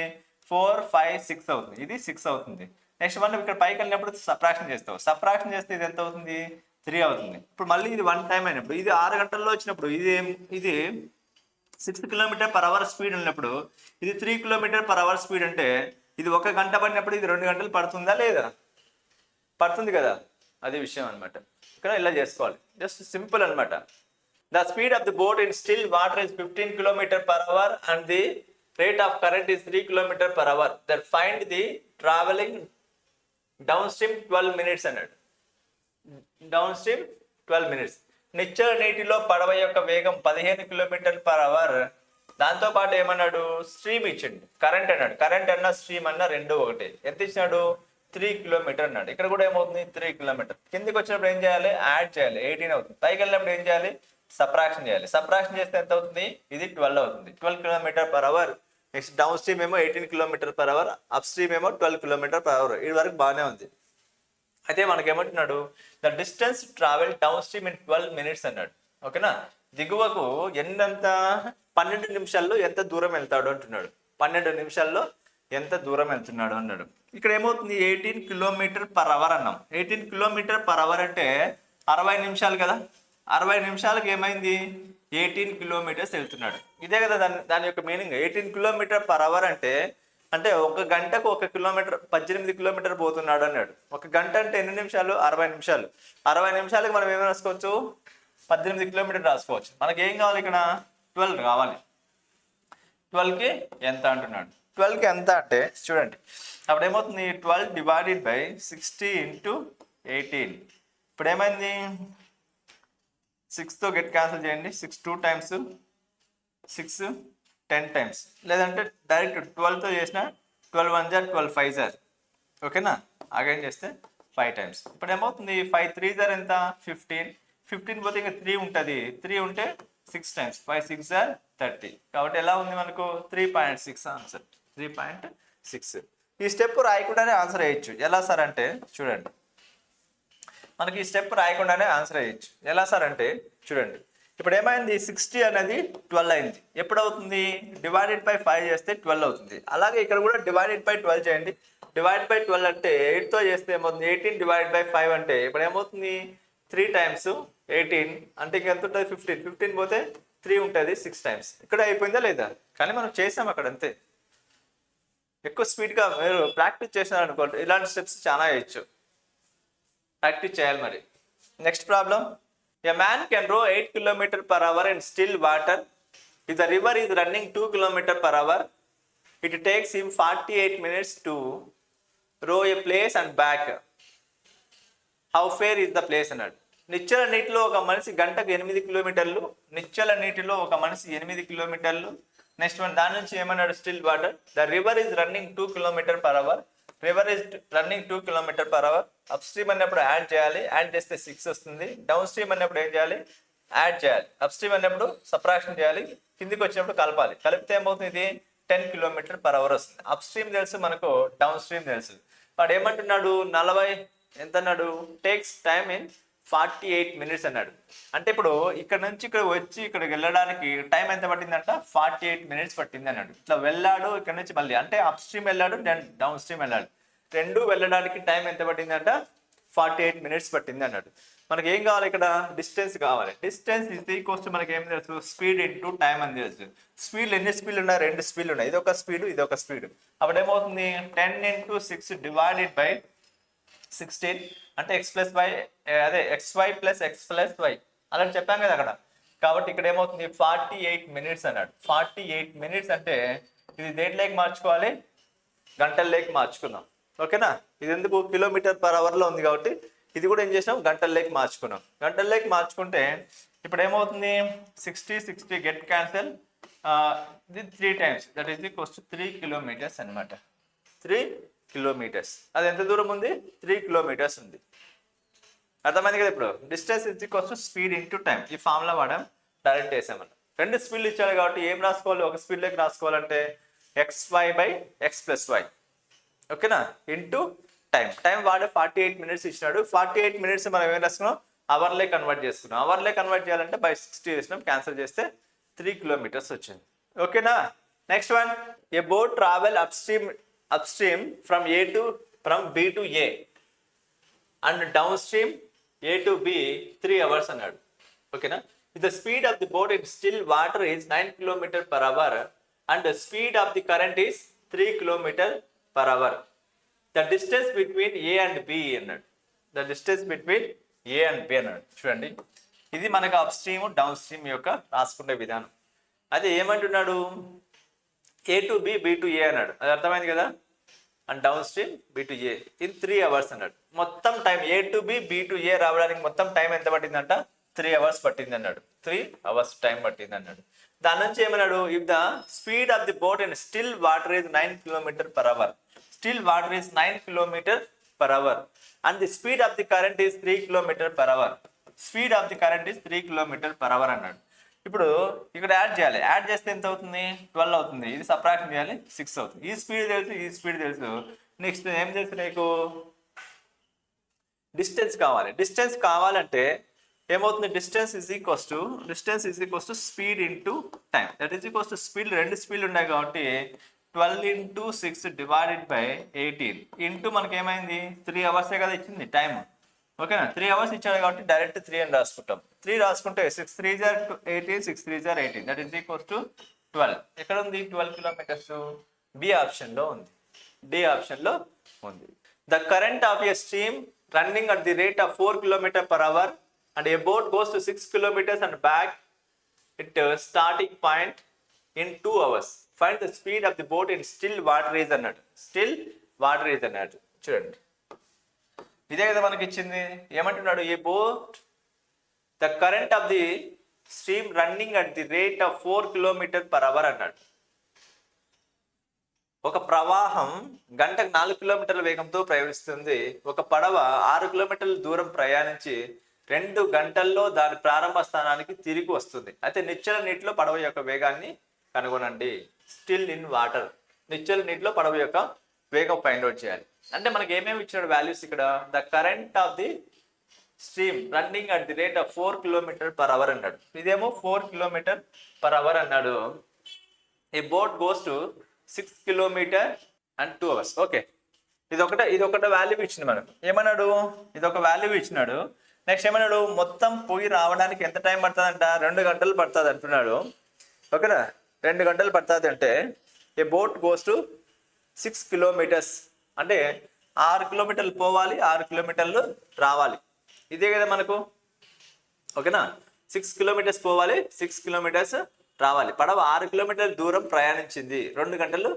4, 5, 6 అవుతుంది. ఇది 6 అవుతుంది. నెక్స్ట్ 1 ఇక్కడ పైకి వెళ్ళినప్పుడు సబ్ట్రాక్షన్ చేస్తావు. సబ్ట్రాక్షన్ చేస్తే ఇది ఎంత అవుతుంది, 3 అవుతుంది. ఇప్పుడు మళ్ళీ ఇది 1 టైం అయినప్పుడు ఇది 6 గంటల్లో వచ్చినప్పుడు ఇది 6 km/h స్పీడ్ ఉన్నప్పుడు ఇది 3 km/h స్పీడ్ అంటే ఇది 1 గంట పడినప్పుడు ఇది 2 గంటలు పడుతుందా లేదా, పడుతుంది కదా. అది విషయం అనమాట. ఇక్కడ ఇలా చేసుకోవాలి, జస్ట్ సింపుల్ అనమాట. The speed of the boat in still water is 15 km/h and the rate of current is 3 km/h. Then find the traveling downstream 12 minutes అన్నాడు. Downstream 12 minutes. నిశ్చల నీటిలో పడవ యొక్క వేగం 15 km/h. దాంతోపాటు ఏమన్నాడు, స్ట్రీమ్ ఇచ్చిండు, కరెంట్ అన్నాడు. కరెంట్ అన్న స్ట్రీమ్ అన్న 2 ఒకటే. ఎంత ఇచ్చినాడు, 3 km అన్నాడు. ఇక్కడ కూడా ఏమవుతుంది 3 km. కిందికి వచ్చినప్పుడు ఏం చేయాలి, యాడ్ చేయాలి, 18 అవుతుంది. పైకి వెళ్ళినప్పుడు ఏం చేయాలి, సబ్ట్రాక్షన్ చేయాలి. సబ్ట్రాక్షన్ చేస్తే ఎంత అవుతుంది, ఇది 12 అవుతుంది. 12 km/h. నెక్స్ట్ డౌన్ స్ట్రీమ్ ఏమో 18 km/h, అప్ స్ట్రీమ్ ఏమో 12 km/h. ఇది వరకు బాగానే ఉంది. అయితే మనకేమంటున్నాడు, the distance travel downstream in 12 minutes అన్నాడు. ఓకేనా, దిగువకు ఎంత 12 నిమిషాల్లో ఎంత దూరం వెళ్తాడు అంటున్నాడు. 12 నిమిషాల్లో ఎంత దూరం వెళ్తున్నాడు అన్నాడు. ఇక్కడ ఏమవుతుంది, 18 km/h అన్నాం. 18 km/h అంటే 60 నిమిషాలు కదా. 60 నిమిషాలకు ఏమైంది, 18 కిలోమీటర్స్ వెళ్తున్నాడు. ఇదే కదా దాని యొక్క మీనింగ్. 18 km/h అంటే ఒక గంటకు 1 కిలోమీటర్, 18 కిలోమీటర్ పోతున్నాడు అన్నాడు. ఒక గంట అంటే ఎన్ని నిమిషాలు, 60 నిమిషాలు. 60 నిమిషాలకు మనం ఏమి రాసుకోవచ్చు, 18 కిలోమీటర్ రాసుకోవచ్చు. మనకి ఏం కావాలి, ఇక్కడ 12 కావాలి. 12కి ఎంత అంటున్నాడు. 12కి ఎంత అంటే చూడండి, అప్పుడు ఏమవుతుంది, 12 డివైడెడ్ బై 60 ఇంటూ 18. ఇప్పుడు ఏమైంది, 6తో గెట్ క్యాన్సిల్ చేయండి. 6 2 టైమ్స్, 6 10 టైమ్స్. లేదంటే డైరెక్ట్ 12తో చేసిన 12 1 = 12 5 = ఓకేనా. అగైన్ చేస్తే 5 టైమ్స్. ఇప్పుడు ఏమవుతుంది, 5 3 = ఎంత, 15. 15 పోతే ఇంకా 3 ఉంటుంది. 3 ఉంటే 6 టైమ్స్, 5 6 = 30. కాబట్టి ఎలా ఉంది మనకు, 3.6 ఆన్సర్. 3.6. ఈ స్టెప్ రాయకుండానే ఆన్సర్ వేయచ్చు. ఎలా సార్ అంటే చూడండి, మనకి ఈ స్టెప్ రాయకుండానే ఆన్సర్ వేయచ్చు. ఎలా సార్ అంటే చూడండి, ఇప్పుడు ఏమైంది, 60 అనేది 12 అయింది. ఎప్పుడు అవుతుంది, డివైడెడ్ బై 5 చేస్తే 12 అవుతుంది. అలాగే ఇక్కడ కూడా డివైడెడ్ బై 12 చేయండి. డివైడ్ బై 12 అంటే 8తో చేస్తే ఏమవుతుంది, 18 డివైడ్ బై 5 అంటే ఇప్పుడు ఏమవుతుంది, 3 టైమ్స్ 18 అంటే ఇంకెంత ఉంటుంది, 15. 15 పోతే 3 ఉంటుంది, 6 టైమ్స్. ఇక్కడ అయిపోయిందా లేదా, కానీ మనం చేసాం అక్కడ అంతే. ఎక్కువ స్పీడ్గా మీరు ప్రాక్టీస్ చేసినారనుకోండి, ఇలాంటి స్టెప్స్ చాలా వేయచ్చు. ప్రాక్టీస్ చేయాలి మరి. Next problem, a man can row 8 km/h in still water. If the river is running 2 km/h, it takes him 48 minutes to row a place and back. How far is the place అన్నాడు. నిశ్చల నీటిలో ఒక మనిషి గంటకు 8 కిలోమీటర్లు. నిశ్చల నీటిలో ఒక మనిషి 8 కిలోమీటర్లు. నెక్స్ట్ వన్, దాని నుంచి ఏమన్నాడు, still water. The river is running 2 km/h. River is running 2 km/h. Up stream అన్నప్పుడు యాడ్ చేయాలి. యాడ్ చేస్తే 6 వస్తుంది. డౌన్ స్ట్రీమ్ అన్నప్పుడు ఏం చేయాలి, యాడ్ చేయాలి. అప్ స్ట్రీమ్ అన్నప్పుడు సబ్ట్రాక్షన్ చేయాలి. కిందికి వచ్చినప్పుడు కలపాలి. కలిపితే ఏమవుతుంది, ఇది 10 km/h వస్తుంది. అప్ స్ట్రీమ్ తెలుసు మనకు, డౌన్ స్ట్రీమ్ తెలుసు. వాడు ఏమంటున్నాడు, 40 ఎంత అన్నాడు, టేక్స్ టైమ్ ఇన్ 48 minutes అన్నాడు. అంటే ఇప్పుడు ఇక్కడ నుంచి ఇక్కడ వచ్చి ఇక్కడికి వెళ్ళడానికి టైం ఎంత పట్టిందంట, 48 minutes పట్టింది అన్నాడు. ఇట్లా వెళ్ళాడు ఇక్కడ నుంచి మళ్ళీ, అంటే అప్ స్ట్రీమ్ వెళ్ళాడు, డౌన్ స్ట్రీమ్ వెళ్ళాడు. రెండు వెళ్ళడానికి టైం ఎంత పట్టిందంట, 48 minutes పట్టింది అన్నాడు. మనకి ఏం కావాలి, ఇక్కడ డిస్టెన్స్ కావాలి. డిస్టెన్స్ ఇస్ ఈక్వల్స్ టు మనకి ఏం తెలుసు, స్పీడ్ ఇంటూ టైం అని తెలుసు. స్పీడ్లు ఎన్ని స్పీడ్లు ఉన్నాయి, 2 స్పీడ్లు ఉన్నాయి. ఇది ఒక స్పీడ్, ఇది ఒక స్పీడ్. అప్పుడు ఏమవుతుంది, 10 × 6 డివైడెడ్ బై 16 అంటే xy plus x plus y అలా చెప్పాం కదా అక్కడ. కాబట్టి ఇక్కడ ఏమవుతుంది, 48 minutes అన్నాడు. 48 minutes అంటే ఇది దేంట్లోకి మార్చుకోవాలి, గంటల్లోకి మార్చుకున్నాం. ఓకేనా. ఇది ఎందుకు, km/h ఉంది కాబట్టి ఇది కూడా ఏం చేసాం, గంటల్లోకి మార్చుకున్నాం. గంటల్లోకి మార్చుకుంటే ఇప్పుడు ఏమవుతుంది, 60 గెట్ క్యాన్సల్. ఇది 3 times, that is equals to 3 kilometers అనమాట. 3 kilometers. అది ఎంత దూరం ఉంది, 3 kilometers ఉంది. అర్థమైంది కదా. ఇప్పుడు distance is equals to speed into time. ఈ ఫార్ములా వాడాం, డైరెక్ట్ వేసామన్న. 2 స్పీడ్లు ఇచ్చాడు కాబట్టి ఏం రాసుకోవాలి, ఒక స్పీడ్లోకి రాసుకోవాలంటే xy by x plus y. ఓకేనా, ఇంటూ టైం. టైం వాడే 48 minutes ఇచ్చినాడు. 48 minutes మనం ఏం రాసుకున్నాం, అవర్లే కన్వర్ట్ చేసుకున్నాం. అవర్లే కన్వర్ట్ చేయాలంటే బై 60 చేసినాం, క్యాన్సిల్ చేస్తే 3 kilometers వచ్చింది. ఓకేనా. Next one, a boat travel upstream from B to A and downstream A to B 3 hours అన్నాడు. ఓకేనా. The speed of the boat in still water is 9 km/h and the speed of the current is 3 km/h. The distance between A and B అన్నాడు. The distance between A and B అన్నాడు. చూడండి, ఇది మనకు up stream down stream యొక్క రాసుకునే విధానం. అదే ఏమంటున్నాడు, A to B, B to A అన్నాడు. అది అర్థమైంది కదా. And down stream B to A in 3 hours అన్నాడు. మొత్తం time A to B, B to A రావడానికి మొత్తం టైం ఎంత పట్టిందంట, 3 hours పట్టింది అన్నాడు. 3 hours టైం పట్టింది అన్నాడు. దాని నుంచి ఏమన్నాడు, if the speed of the boat in still water is 9 km/h. Still water is 9 km/h and the speed of the current is 3 km/h. Speed of the current is 3 km/h అన్నాడు. ఇప్పుడు ఇక్కడ add చేయాలి. Add చేస్తే ఎంత అవుతుంది, 12 అవుతుంది. ఇది subtraction చేయాలి, 6 అవుతుంది. ఈ స్పీడ్ తెలుసు, ఈ స్పీడ్ తెలుసు. నెక్స్ట్ ఏం తెలుసు నీకు, డిస్టెన్స్ కావాలి. డిస్టెన్స్ కావాలంటే ఏమవుతుంది, distance is equals to speed into time. That is equals to speed, రెండు స్పీడ్లు ఉన్నాయి కాబట్టి 12 ఇంటూ 6 డివైడెడ్ బై 18 ఇంటూ మనకి ఏమైంది 3 అవర్సే కదా ఇచ్చింది టైం. ఓకేనా, 3 అవర్స్ ఇచ్చాడు కాబట్టి డైరెక్ట్ 3 అని రాసుకుంటాం. 3 రాసుకుంటే 6 3 = 18, 6 3 = 18, దట్ ఈజ్ ఈక్వల్స్ టు 12. ఎక్కడ ఉంది 12 కిలోమీటర్స్? బి ఆప్షన్లో ఉంది, డి ఆప్షన్లో ఉంది. The current of a stream running at the rate of 4 km/h and a boat goes to 6 kilometers and back at starting point in 2 hours. Find the speed of the boat in still water is అన్నాడు. Still water is అన్నాడు. చూడండి, ఇదే కదా మనకి ఇచ్చింది. ఏమంటున్నాడు, a boat the current of the stream running at the rate of 4 km/h అన్నాడు. ఒక ప్రవాహం గంటకు 4 కిలోమీటర్ల వేగంతో ప్రయాణిస్తుంది. ఒక పడవ 6 కిలోమీటర్ల దూరం ప్రయాణించి 2 గంటల్లో దాని ప్రారంభ స్థానానికి తిరిగి వస్తుంది. అయితే నిశ్చల నీటిలో పడవ యొక్క వేగాన్ని కనుగొనండి. స్టిల్ ఇన్ వాటర్, నిశ్చల నీటిలో పడవ యొక్క వేగం ఫైండ్ అవుట్ చేయాలి. అంటే మనకి ఏమేమి ఇచ్చాడు వాల్యూస్ ఇక్కడ? The current of the stream running at the rate of 4 km/h అన్నాడు. ఇదేమో 4 km/h అన్నాడు. ఈ boat goes to 6 kilometers and 2 hours. Okay, ఇదొకటి వాల్యూ ఇచ్చింది మనకు. ఏమన్నాడు, ఇదొక వాల్యూ ఇచ్చినాడు. నెక్స్ట్ ఏమన్నాడు, మొత్తం పోయి రావడానికి ఎంత టైం పడుతుందంట? 2 గంటలు పడుతుంది అంటున్నాడు. ఓకేనా, 2 గంటలు పడుతుంది అంటే a boat goes to 6 kilometers అంటే 6 కిలోమీటర్లు పోవాలి, 6 కిలోమీటర్లు రావాలి. ఇదే కదా మనకు. ఓకేనా, 6 kilometers పోవాలి, 6 kilometers రావాలి. పడవ 6 కిలోమీటర్ల దూరం ప్రయాణించింది, 2 గంటలు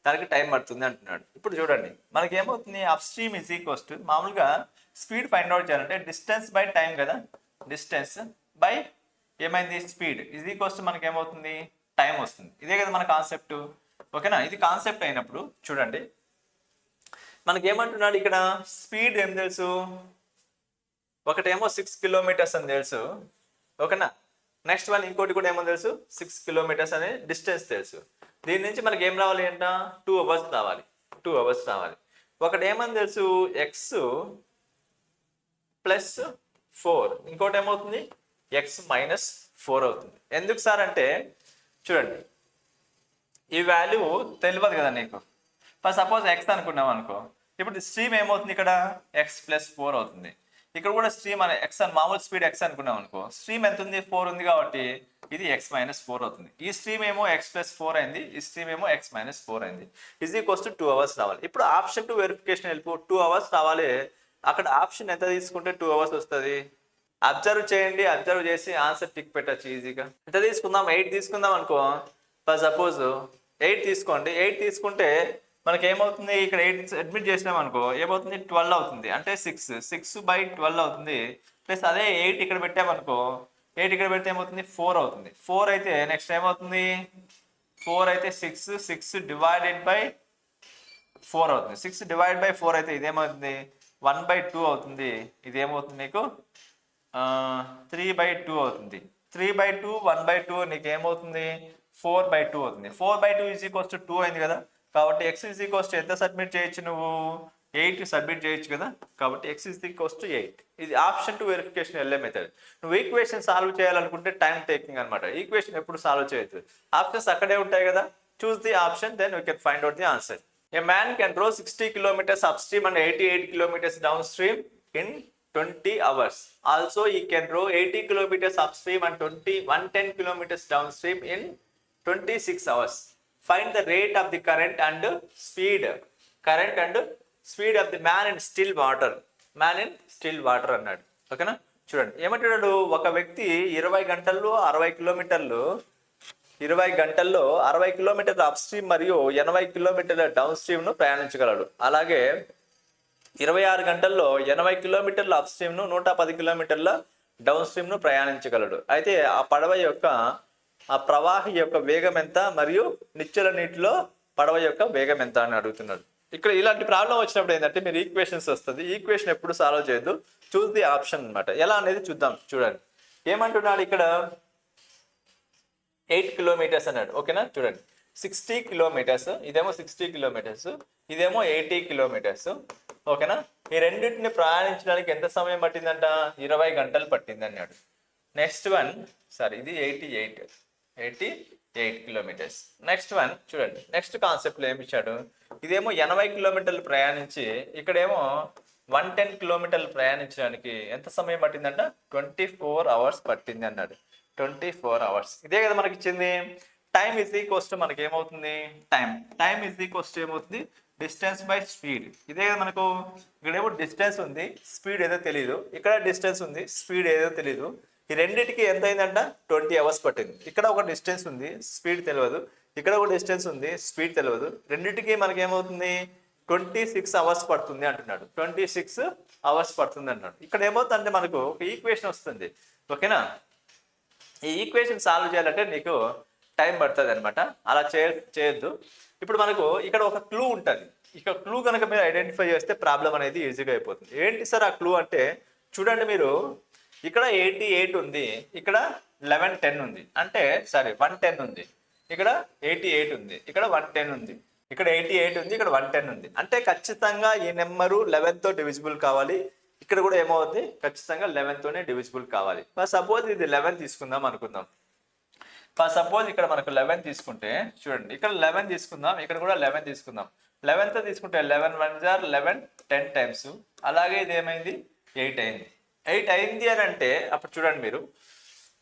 దానికి టైం పడుతుంది అంటున్నాడు. ఇప్పుడు చూడండి, మనకి ఏమవుతుంది, up stream is equals to, మామూలుగా స్పీడ్ ఫైండ్ అవుట్ చేయాలంటే డిస్టెన్స్ బై టైం కదా. డిస్టెన్స్ బై ఏమైంది స్పీడ్ ఈజ్ ఈక్వల్స్ టు మనకి ఏమవుతుంది, టైం వస్తుంది. ఇదే కదా మన కాన్సెప్ట్. ఓకేనా, ఇది కాన్సెప్ట్ అయినప్పుడు చూడండి మనకి ఏమంటున్నాడు ఇక్కడ, స్పీడ్ ఏం తెలుసు, ఒకటేమో 6 kilometers అని తెలుసు. ఓకేనా, నెక్స్ట్ వన్ ఇంకోటి కూడా ఏమో తెలుసు, 6 kilometers అనే డిస్టెన్స్ తెలుసు. దీని నుంచి మనకి ఏం రావాలి అంట, 2 hours రావాలి. 2 hours రావాలి. ఒకటి ఏమని తెలుసు, x + 4, ఇంకోటి ఏమవుతుంది x - 4 అవుతుంది. ఎందుకు సార్ అంటే చూడండి, ఈ వాల్యూ తెలియదు కదా నీకు. ఫస్ట్ సపోజ్ x అనుకున్నాం అనుకో, ఇప్పుడు స్ట్రీమ్ ఏమవుతుంది ఇక్కడ, x + 4 అవుతుంది. ఇక్కడ కూడా స్ట్రీమ్ అనే x అని మామూలు స్పీడ్ x అనుకున్నాం అనుకో, స్ట్రీమ్ ఎంత ఉంది 4 ఉంది కాబట్టి ఇది x - 4 అవుతుంది. ఈ స్ట్రీమ్ ఏమో x + 4 అయింది, ఈ స్ట్రీమ్ ఏమో x - 4 అయింది. ఈజ్ ఈక్వల్స్ టు 2 hours రావాలి. ఇప్పుడు ఆప్షన్ 2 వెరిఫికేషన్ వెళ్ళిపో, 2 hours రావాలి. అక్కడ ఆప్షన్ ఎంత తీసుకుంటే 2 hours వస్తుంది? అబ్జర్వ్ చేయండి, అబ్జర్వ్ చేసి ఆన్సర్ టిక్ పెట్టచ్చు ఈజీగా. ఎంత తీసుకుందాం, 8 తీసుకుందాం అనుకో. ఫర్ సపోజ్ 8 తీసుకోండి. 8 తీసుకుంటే మనకి ఏమవుతుంది, ఇక్కడ 8 అడ్మిట్ చేసినాం అనుకో ఏమవుతుంది, 12 అవుతుంది. అంటే 6/12 అవుతుంది. ప్లస్ అదే 8 ఇక్కడ పెట్టామనుకో, 8 ఇక్కడ పెడితే ఏమవుతుంది, 4 అవుతుంది. 4 అయితే నెక్స్ట్ ఏమవుతుంది, 4 అయితే 6 డివైడెడ్ బై 4 అవుతుంది. 6 డివైడ్ బై 4 అయితే ఇదేమవుతుంది, 1/2 అవుతుంది. ఇదేమవుతుంది నీకు 3/2 అవుతుంది. 3/2 1/2 నీకు ఏమవుతుంది, 4/2 అవుతుంది. 4/2 ఈజ్ ఈక్వల్స్ టు 2 అయింది కదా. కాబట్టి x ఈజ్ ఈక్వల్స్ టు ఎంత సబ్మిట్ చేయొచ్చు, నువ్వు 8 సబ్మిట్ చేయొచ్చు కదా. కాబట్టి x ఈజ్ ఈక్వల్స్ టు 8. ఇది ఆప్షన్ 2 వెరిఫికేషన్ వెళ్ళే మెథడ్. నువ్వు ఈక్వేషన్ సాల్వ్ చేయాలనుకుంటే టైం టేకింగ్ అనమాట. ఈక్వేషన్ ఎప్పుడు సాల్వ్ చేయొద్దు, ఆప్షన్స్ అక్కడే ఉంటాయి కదా. Choose the option, then you can find out the answer. A man can row 60 kilometers upstream and 88 kilometers downstream in 20 hours. Also, he can row 80 kilometers upstream and 110 kilometers downstream in 26 hours. Find the rate of the current and speed of the man in still water. Man in still water అన్నాడు. ఓకేనా, చూడండి ఏమంటున్నాడు, ఒక వ్యక్తి 20 గంటల్లో 60 కిలోమీటర్లు 60 కిలోమీటర్ల up stream మరియు 80 కిలోమీటర్ల డౌన్ స్ట్రీమ్ ను ప్రయాణించగలడు. అలాగే 26 గంటల్లో 80 కిలోమీటర్ల అప్ స్ట్రీమ్ ను 110 కిలోమీటర్ల డౌన్ స్ట్రీమ్ ను ప్రయాణించగలడు. అయితే ఆ పడవ యొక్క ఆ ప్రవాహి యొక్క వేగం ఎంత మరియు నిశ్చల నీటిలో పడవ యొక్క వేగం ఎంత అని అడుగుతున్నాడు. ఇక్కడ ఇలాంటి ప్రాబ్లం వచ్చినప్పుడు ఏంటంటే మీరు ఈక్వేషన్స్ వస్తుంది. ఈక్వేషన్ ఎప్పుడు సాల్వ్ చేయొద్దు, చూస్ ది ఆప్షన్ అనమాట. ఎలా అనేది చూద్దాం. చూడండి ఏమంటున్నాడు ఇక్కడ, 8 kilometers అన్నాడు. ఓకేనా, చూడండి 60 kilometers, ఇదేమో 60 kilometers, ఇదేమో 80 kilometers. ఓకేనా, ఈ రెండింటిని ప్రయాణించడానికి ఎంత సమయం పట్టిందంట? 20 గంటలు పట్టింది అన్నాడు. నెక్స్ట్ వన్, సారీ ఇది 88 కిలోమీటర్స్. నెక్స్ట్ వన్ చూడండి, నెక్స్ట్ కాన్సెప్ట్లో ఏమి ఇచ్చాడు? ఇదేమో 80 కిలోమీటర్లు ప్రయాణించి ఇక్కడేమో 110 కిలోమీటర్లు ప్రయాణించడానికి ఎంత సమయం పట్టిందంట? 24 అవర్స్ పట్టింది అన్నాడు. 24 అవర్స్. ఇదే కదా మనకి ఇచ్చింది. టైమ్ ఈజ్ ఈక్వల్స్ టు మనకి ఏమవుతుంది? టైమ్ ఈజ్ ఈక్వల్స్ టు ఏమవుతుంది? Distance by speed. ఇదే కదా మనకు. ఇక్కడేమో డిస్టెన్స్ ఉంది, స్పీడ్ ఏదో తెలియదు. ఇక్కడ డిస్టెన్స్ ఉంది, స్పీడ్ ఏదో తెలియదు. ఈ రెండింటికి ఎంత అయిందంట? 20 అవర్స్ పట్టింది. ఇక్కడ ఒక డిస్టెన్స్ ఉంది, స్పీడ్ తెలియదు. ఇక్కడ ఒక డిస్టెన్స్ ఉంది, స్పీడ్ తెలియదు. రెండింటికి మనకి ఏమవుతుంది? 26 అవర్స్ పడుతుంది అంటున్నాడు. 26 అవర్స్ పడుతుంది అంటున్నాడు. ఇక్కడ ఏమవుతుందంటే మనకు ఒక ఈక్వేషన్ వస్తుంది. ఓకేనా? ఈ ఈక్వేషన్ సాల్వ్ చేయాలంటే నీకు టైం పడుతుంది అనమాట. అలా చేయొద్దు. ఇప్పుడు మనకు ఇక్కడ ఒక క్లూ ఉంటుంది. ఇక క్లూ కనుక మీరు ఐడెంటిఫై చేస్తే ప్రాబ్లం అనేది ఈజీగా అయిపోతుంది. ఏంటి సార్ ఆ క్లూ అంటే, చూడండి మీరు, ఇక్కడ 88 ఉంది, ఇక్కడ 1110 ఉంది, అంటే సారీ 110 ఉంది, ఇక్కడ 88 ఉంది, ఇక్కడ 110 ఉంది, ఇక్కడ 88 ఉంది, ఇక్కడ 110 ఉంది. అంటే ఖచ్చితంగా ఈ నెంబరు 11తో డివిజిబుల్ కావాలి. ఇక్కడ కూడా ఏమవుతుంది? ఖచ్చితంగా 11తోనే డివిజిబుల్ కావాలి. సపోజ్ ఇది 11 తీసుకుందాం అనుకుందాం. సపోజ్ ఇక్కడ మనకు 11 తీసుకుంటే చూడండి, ఇక్కడ 11 తీసుకుందాం, ఇక్కడ కూడా 11 తీసుకుందాం. 11తో తీసుకుంటే 11 1 జార్ 11 10 టైమ్స్. అలాగే ఇది ఏమైంది? 8 అయింది. 8 అయింది అని అంటే అప్పుడు చూడండి మీరు,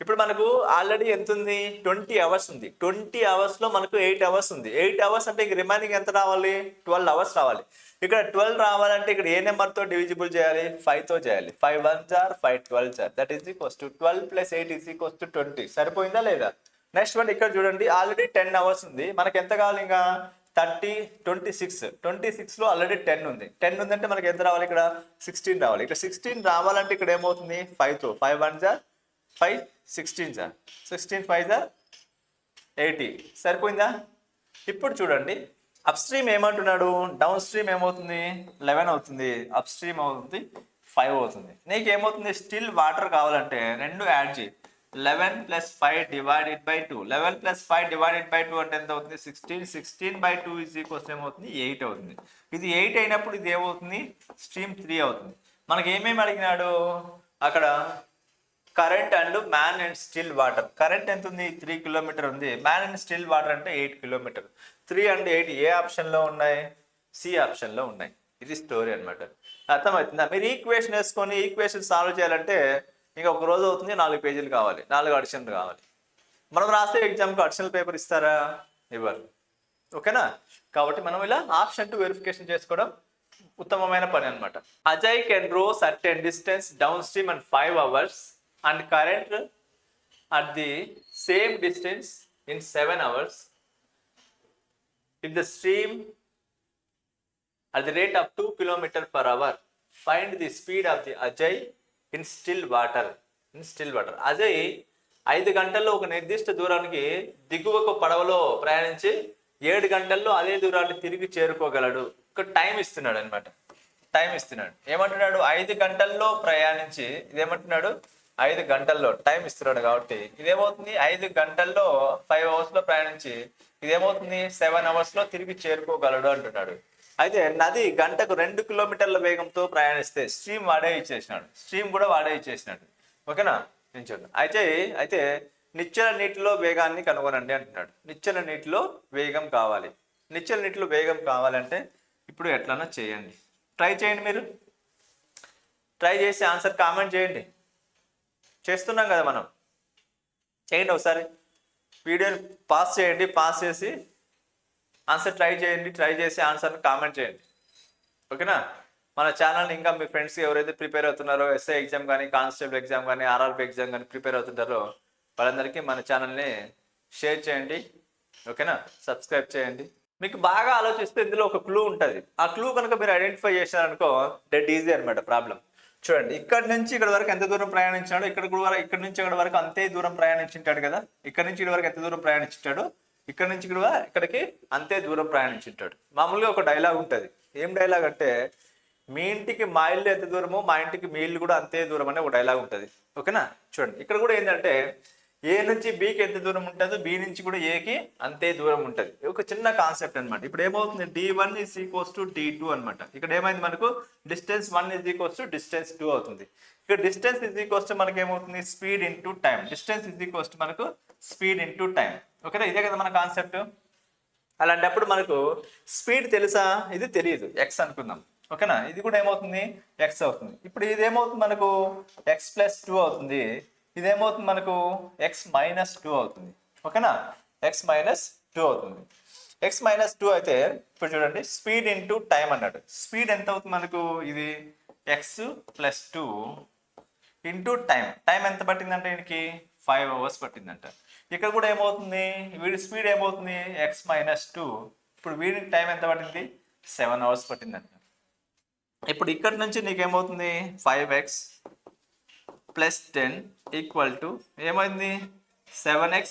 ఇప్పుడు మనకు ఆల్రెడీ ఎంత ఉంది? 20 అవర్స్ ఉంది. 20 అవర్స్లో మనకు 8 అవర్స్ ఉంది. 8 అవర్స్ అంటే ఇంక రిమైనింగ్ ఎంత రావాలి? 12 అవర్స్ రావాలి. ఇక్కడ 12 రావాలంటే ఇక్కడ ఏ నెంబర్తో డివిజిబుల్ చేయాలి? 5తో చేయాలి. 5 1 జార్ 5 12 జార్, that is equals to 12 + 8 is equals to 20. సరిపోయిందా లేదా? నెక్స్ట్ వన్ ఇక్కడ చూడండి, ఆల్రెడీ 10 అవర్స్ ఉంది. మనకి ఎంత కావాలి? ఇంకా 30 26. 26లో ఆల్రెడీ 10 ఉంది. 10 ఉందంటే మనకి ఎంత రావాలి? ఇక్కడ 16 రావాలి. ఇక్కడ 16 రావాలంటే ఇక్కడ ఏమవుతుంది? 5తో 5 1 జార్ 5 16 జార్ 16 5 జార్ 80. సరిపోయిందా? ఇప్పుడు చూడండి, అప్ స్ట్రీమ్ ఏమంటున్నాడు? డౌన్ స్ట్రీమ్ ఏమవుతుంది? 11 అవుతుంది. అప్ స్ట్రీమ్ అవుతుంది 5 అవుతుంది. నీకు ఏమవుతుంది? స్టిల్ వాటర్ కావాలంటే రెండు యాడ్ చేయి. 11 + 5 డివైడెడ్ బై 2. 11 + 5 డివైడెడ్ బై 2 అంటే ఎంత అవుతుంది? 16. 16/2 ఈజ్ ఈక్వల్స్ ఏమవుతుంది? 8 అవుతుంది. ఇది 8 అయినప్పుడు ఇది ఏమవుతుంది? స్ట్రీమ్ 3 అవుతుంది. మనకి ఏమేమి అడిగినాడు అక్కడ? Current and man and still water. Current ఎంత ఉంది? 3 కిలోమీటర్ ఉంది. మ్యాన్ అండ్ స్టిల్ వాటర్ అంటే 8 కిలోమీటర్. 3 and 8 ఏ ఆప్షన్లో ఉన్నాయి? సి ఆప్షన్లో ఉన్నాయి. ఇది స్టోరీ అనమాట. అర్థమవుతుందా? మీరు ఈక్వేషన్ వేసుకొని ఈక్వేషన్ సాల్వ్ చేయాలంటే ఇంకా ఒక రోజు అవుతుంది. 4 పేజీలు కావాలి, 4 అడిషన్లు కావాలి. మనం రాసే ఎగ్జామ్కి అడిషనల్ పేపర్ ఇస్తారా? ఇవ్వరు. ఓకేనా? కాబట్టి మనం ఇలా ఆప్షన్ 2 వెరిఫికేషన్ చేసుకోవడం ఉత్తమమైన పని అనమాట. అజయ్ కెన్ రో certain distance down stream and 5 hours and current at the same distance in 7 hours. If the stream at the rate of 2 km/h, find the speed of the Ajay in still water. Ajay 5 గంటల్లో ఒక నిర్దిష్ట దూరానికి దిగువకు పడవలో ప్రయాణించి 7 గంటల్లో అదే దూరాన్ని తిరిగి చేరుకోగలడు. ఇక్కడ టైం ఇస్తున్నాడు అనమాట. టైం ఇస్తున్నాడు. ఏమంటున్నాడు? 5 గంటల్లో ప్రయాణించి, ఇదేమంటున్నాడు? 5 గంటల్లో టైం ఇస్తున్నాడు. కాబట్టి ఇదేమవుతుంది? 5 గంటల్లో 5 అవర్స్లో ప్రయాణించి ఇదేమవుతుంది? 7 అవర్స్లో తిరిగి చేరుకోగలడు అంటున్నాడు. అయితే నది గంటకు 2 కిలోమీటర్ల వేగంతో ప్రయాణిస్తే స్ట్రీమ్ వాడే ఇచ్చేసినాడు. స్ట్రీమ్ కూడా వాడే ఇచ్చేసినాడు. ఓకేనా? నేను చూడండి. అయితే నిశ్చల నీటిలో వేగాన్ని కనుగొనండి అంటున్నాడు. నిశ్చల నీటిలో వేగం కావాలి. నిశ్చల నీటిలో వేగం కావాలంటే ఇప్పుడు ఎట్లన్నా చేయండి. ట్రై చేయండి. మీరు ట్రై చేసి ఆన్సర్ కామెంట్ చేయండి. చేస్తున్నాం కదా మనం. చేయండి ఒకసారి. వీడియోని పాస్ చేయండి. పాస్ చేసి ఆన్సర్ ట్రై చేయండి. ట్రై చేసి ఆన్సర్ని కామెంట్ చేయండి. ఓకేనా? మన ఛానల్ని ఇంకా మీ ఫ్రెండ్స్కి ఎవరైతే ప్రిపేర్ అవుతున్నారో, ఎస్ఐ ఎగ్జామ్ కానీ, కానిస్టేబుల్ ఎగ్జామ్ కానీ, ఆర్ఆర్బీ ఎగ్జామ్ కానీ ప్రిపేర్ అవుతుంటారో వాళ్ళందరికీ మన ఛానల్ని షేర్ చేయండి. ఓకేనా? సబ్స్క్రైబ్ చేయండి. మీకు బాగా ఆలోచిస్తే ఇందులో ఒక క్లూ ఉంటుంది. ఆ క్లూ కనుక మీరు ఐడెంటిఫై చేశారనుకో డెడ్ ఈజీ అనమాట ప్రాబ్లం. చూడండి, ఇక్కడ నుంచి ఇక్కడ వరకు ఎంత దూరం ప్రయాణించాడు, ఇక్కడ నుంచి ఇక్కడ వరకు అంతే దూరం ప్రయాణించుంటాడు కదా. ఇక్కడ నుంచి ఇక్కడ వరకు ఎంత దూరం ప్రయాణించుంటాడు, ఇక్కడ నుంచి ఇక్కడికి అంతే దూరం ప్రయాణించుంటాడు. మామూలుగా ఒక డైలాగ్ ఉంటుంది. ఏం డైలాగ్ అంటే, మీ ఇంటికి మా ఇల్లు ఎంత దూరమో మా ఇంటికి మీ ఇల్లు కూడా అంతే దూరం అనే ఒక డైలాగ్ ఉంటుంది. ఓకేనా? చూడండి, ఇక్కడ కూడా ఏంటంటే ఏ నుంచి బికి ఎంత దూరం ఉంటుందో బి నుంచి కూడా ఏకి అంతే దూరం ఉంటుంది. ఒక చిన్న కాన్సెప్ట్ అనమాట. ఇప్పుడు ఏమవుతుంది, d1 is equals to d2 అనమాట. ఇక్కడ ఏమైంది మనకు distance 1 is equals to distance 2 అవుతుంది. ఇక్కడ డిస్టెన్స్ ఈజ్ ఈక్వల్స్ టు మనకి ఏమవుతుంది, speed into time. Distance is equals to మనకు స్పీడ్ ఇంటూ టైం. ఓకేనా, ఇదే కదా మన కాన్సెప్ట్. అలాంటప్పుడు మనకు స్పీడ్ తెలుసా, ఇది తెలియదు, ఎక్స్ అనుకుందాం. ఓకేనా, ఇది కూడా ఏమవుతుంది, ఎక్స్ అవుతుంది. ఇప్పుడు ఇది ఏమవుతుంది మనకు x+2 అవుతుంది. ఇదేమవుతుంది మనకు x-2 అవుతుంది. ఓకేనా, x-2 అవుతుంది. x-2 అయితే ఇప్పుడు చూడండి, స్పీడ్ ఇంటూ టైం అన్నాడు. స్పీడ్ ఎంత అవుతుంది మనకు, ఇది x+2 ఇంటూ టైం. టైం ఎంత పట్టిందంటే వీడికి 5 అవర్స్ పట్టిందంట. ఇక్కడ కూడా ఏమవుతుంది, వీడి స్పీడ్ ఏమవుతుంది x-2. ఇప్పుడు వీడి టైం ఎంత పట్టింది, 7 అవర్స్ పట్టిందంట. ఇప్పుడు ఇక్కడ నుంచి నీకేమవుతుంది 5x + 10 = ఏమైంది 7x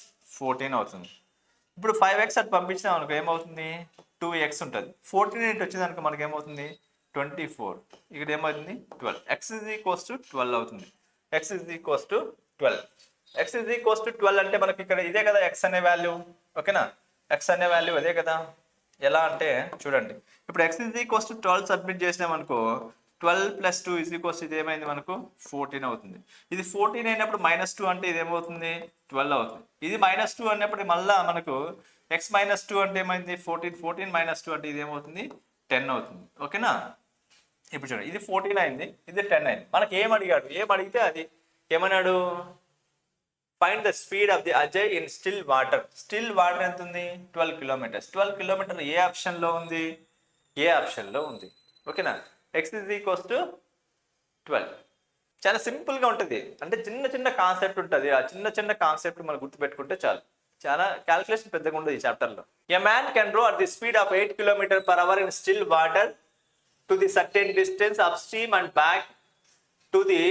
- 14 అవుతుంది. ఇప్పుడు 5x అటు పంపించాం అనుకో ఏమవుతుంది 2x ఉంటుంది. 14 ఇటు వచ్చింది అనుకో మనకి ఏమవుతుంది 24. ఇక్కడ ఏమవుతుంది 12. x = 12 అవుతుంది. x = 12. x = 12 అంటే మనకి ఇక్కడ ఇదే కదా x అనే వాల్యూ. ఓకేనా, x అనే వాల్యూ అదే కదా. ఎలా అంటే చూడండి, ఇప్పుడు x = 12 సబ్మిట్ చేసినాం అనుకో 12 + 2 = ఇది ఏమైంది మనకు 14 అవుతుంది. ఇది 14 అయినప్పుడు -2 అంటే ఇది ఏమవుతుంది 12 అవుతుంది. ఇది -2 అన్నప్పుడు మళ్ళా మనకు x-2 అంటే ఏమైంది 14. 14 - 2 అంటే ఇది ఏమవుతుంది 10 అవుతుంది. ఓకేనా, ఇప్పుడు చూడండి ఇది 14 అయింది, ఇది 10 అయింది. మనకి ఏం అడిగాడు, ఏం అడిగితే అది ఏమన్నాడు, find the speed of the Ajay in still water. Still water ఎంత ఉంది 12 కిలోమీటర్స్. 12 కిలోమీటర్ ఏ ఆప్షన్లో ఉంది, ఏ ఆప్షన్లో ఉంది. ఓకేనా, x = 12. చాలా సింపుల్గా ఉంటుంది. అంటే చిన్న చిన్న కాన్సెప్ట్ ఉంటుంది. ఆ చిన్న చిన్న కాన్సెప్ట్ మనం గుర్తుపెట్టుకుంటే చాలు. చాలా క్యాల్కులేషన్ పెద్దగా ఉండదు ఈ చాప్టర్లో. A man can row at the speed of 8 km/h in still water to the certain distance upstream and back to the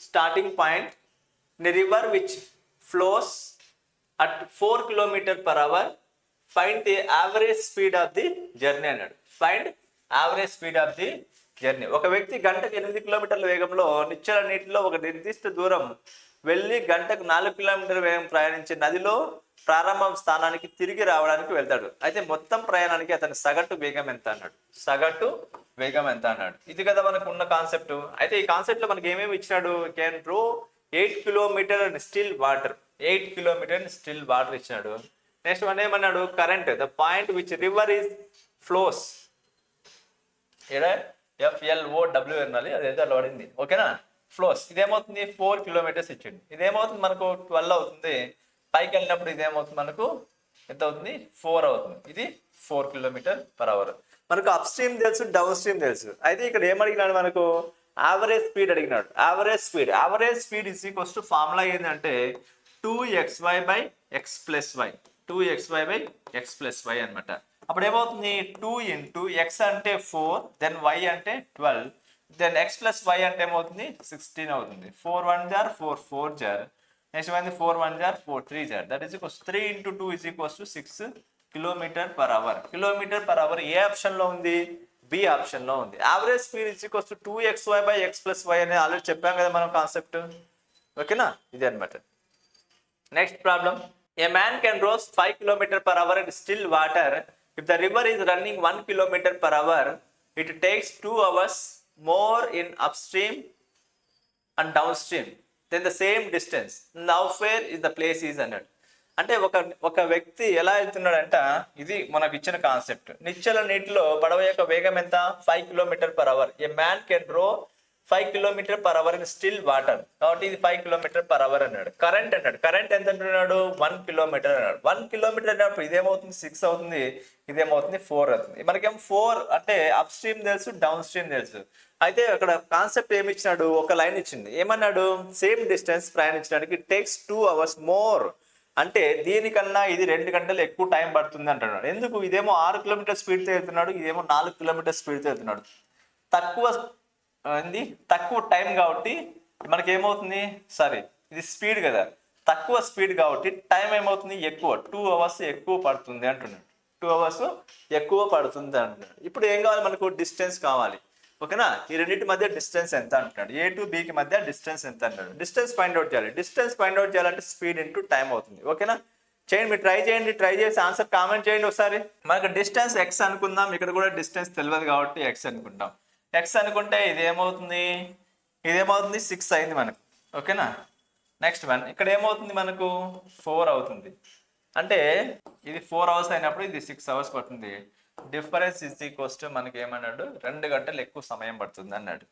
starting point in a river which flows at 4 km/h. Find the average speed of the journey అన్నాడు. Find average speed of the journey. ఒక వ్యక్తి గంటకు 8 కిలోమీటర్ల వేగంలో నిశ్చల నీటిలో ఒక నిర్దిష్ట దూరం వెళ్ళి గంటకు 4 కిలోమీటర్ల వేగం ప్రయాణించే నదిలో ప్రారంభం స్థానానికి తిరిగి రావడానికి వెళ్తాడు. అయితే మొత్తం ప్రయాణానికి అతని సగటు వేగం ఎంత అన్నాడు. సగటు వేగం ఎంత అన్నాడు. ఇది కదా మనకు ఉన్న కాన్సెప్ట్. అయితే ఈ కాన్సెప్ట్ లో మనకి ఏమేమి ఇచ్చినాడు, can row 8 kilometre still water. 8 kilometre still water ఇచ్చినాడు. నెక్స్ట్ వన్ ఏమన్నాడు, current the point which river is flows. FLOW అనాలి, అదేదో అలా పడింది. ఓకేనా, ఫ్లోస్. ఇదేమవుతుంది 4 కిలోమీటర్స్ ఇచ్చింది. ఇదేమవుతుంది మనకు 12 అవుతుంది. పైకి వెళ్ళినప్పుడు ఇదేమవుతుంది మనకు ఎంత అవుతుంది 4 అవుతుంది. ఇది 4 km/h. మనకు అప్ స్ట్రీమ్ తెలుసు, డౌన్ స్ట్రీమ్ తెలుసు. అయితే ఇక్కడ ఏమడిగినాడు మనకు, యావరేజ్ స్పీడ్ అడిగినాడు. యావరేజ్ స్పీడ్ = ఫార్ములా ఏంటంటే 2xy/x+y. 2xy/x+y అనమాట. అప్పుడు ఏమవుతుంది 2 × x అంటే 4, దెన్ y అంటే 12, దెన్ x+y అంటే ఏమవుతుంది 16 అవుతుంది. 4 1 jar 4 4 jar. నెక్స్ట్ ఏమైంది 4 1 jar 4 3 jar. That is 3 × 2 = 6 km/h. km/h ఏ ఆప్షన్లో ఉంది, బి ఆప్షన్లో ఉంది. యావరేజ్ స్పీడ్ = 2xy/x+y అనేది ఆల్రెడీ చెప్పాం కదా మనం కాన్సెప్ట్. ఓకేనా, ఇది అనమాట. Next problem, a man can rows 5 km/h in still water. If the river is running 1 km/h, it takes 2 hours more in upstream and downstream than the same distance. Now where is the place is అన్నాడు. అంటే ఒక వ్యక్తి ఎలా వెళ్తున్నాడంట, ఇది మనకు ఇచ్చిన concept. నిశ్చల నీటిలో పడవ యొక్క వేగం ఎంత 5 km/h. ఏ మ్యాన్ కెన్ రో 5 km/h ఇన్ స్టిల్ వాటర్. కాబట్టి ఇది 5 km/h అన్నాడు. కరెంట్ అన్నాడు. కరెంట్ ఎంత అంటున్నాడు 1 కిలోమీటర్ అన్నాడు. 1 కిలోమీటర్ అన్నప్పుడు ఇదేమవుతుంది 6 అవుతుంది, ఇదేమవుతుంది 4 అవుతుంది. మనకేం 4 అంటే అప్ స్ట్రీమ్ తెలుసు, డౌన్ స్ట్రీమ్ తెలుసు. అయితే అక్కడ కాన్సెప్ట్ ఏమి ఇచ్చినాడు, ఒక లైన్ ఇచ్చింది. ఏమన్నాడు, సేమ్ డిస్టెన్స్ ప్రయాణించడానికి టేక్స్ 2 hours మోర్. అంటే దీనికన్నా ఇది 2 గంటలు ఎక్కువ టైం పడుతుంది అంటున్నాడు. ఎందుకు, ఇదేమో 6 km స్పీడ్తో వెళ్తున్నాడు, ఇదేమో 4 km స్పీడ్తో వెళ్తున్నాడు. తక్కువ టైం కాబట్టి మనకి ఏమవుతుంది, సారీ ఇది స్పీడ్ కదా, తక్కువ స్పీడ్ కాబట్టి టైం ఏమవుతుంది ఎక్కువ, 2 hours ఎక్కువ పడుతుంది అంటున్నాడు. 2 hours ఎక్కువ పడుతుంది అంటున్నాడు. ఇప్పుడు ఏం కావాలి మనకు, డిస్టెన్స్ కావాలి. ఓకేనా? ఈ రెండింటి మధ్య డిస్టెన్స్ ఎంత అంటున్నాడు. ఏ టు బికి మధ్య డిస్టెన్స్ ఎంత అంటున్నాడు. డిస్టెన్స్ ఫైండ్ అవుట్ చేయాలి. డిస్టెన్స్ ఫైండ్ అవుట్ చేయాలంటే స్పీడ్ ఇంటూ టైం అవుతుంది. ఓకేనా? చేయండి, మీరు ట్రై చేయండి. ట్రై చేసి ఆన్సర్ కామెంట్ చేయండి ఒకసారి. మనకు డిస్టెన్స్ ఎక్స్ అనుకుందాం. ఇక్కడ కూడా డిస్టెన్స్ తెలియదు కాబట్టి ఎక్స్ అనుకుంటాం. ఎక్స్ అనుకుంటే ఇదేమవుతుంది 6 అయింది మనకు. ఓకేనా? నెక్స్ట్ వన్ ఇక్కడ ఏమవుతుంది మనకు 4 అవుతుంది. అంటే ఇది 4 అవర్స్ అయినప్పుడు ఇది 6 అవర్స్ పడుతుంది. డిఫరెన్స్ ఇస్ ఈక్వల్స్ టు మనకి ఏమన్నాడు 2 గంటలు ఎక్కువ సమయం పడుతుంది అన్నాడు.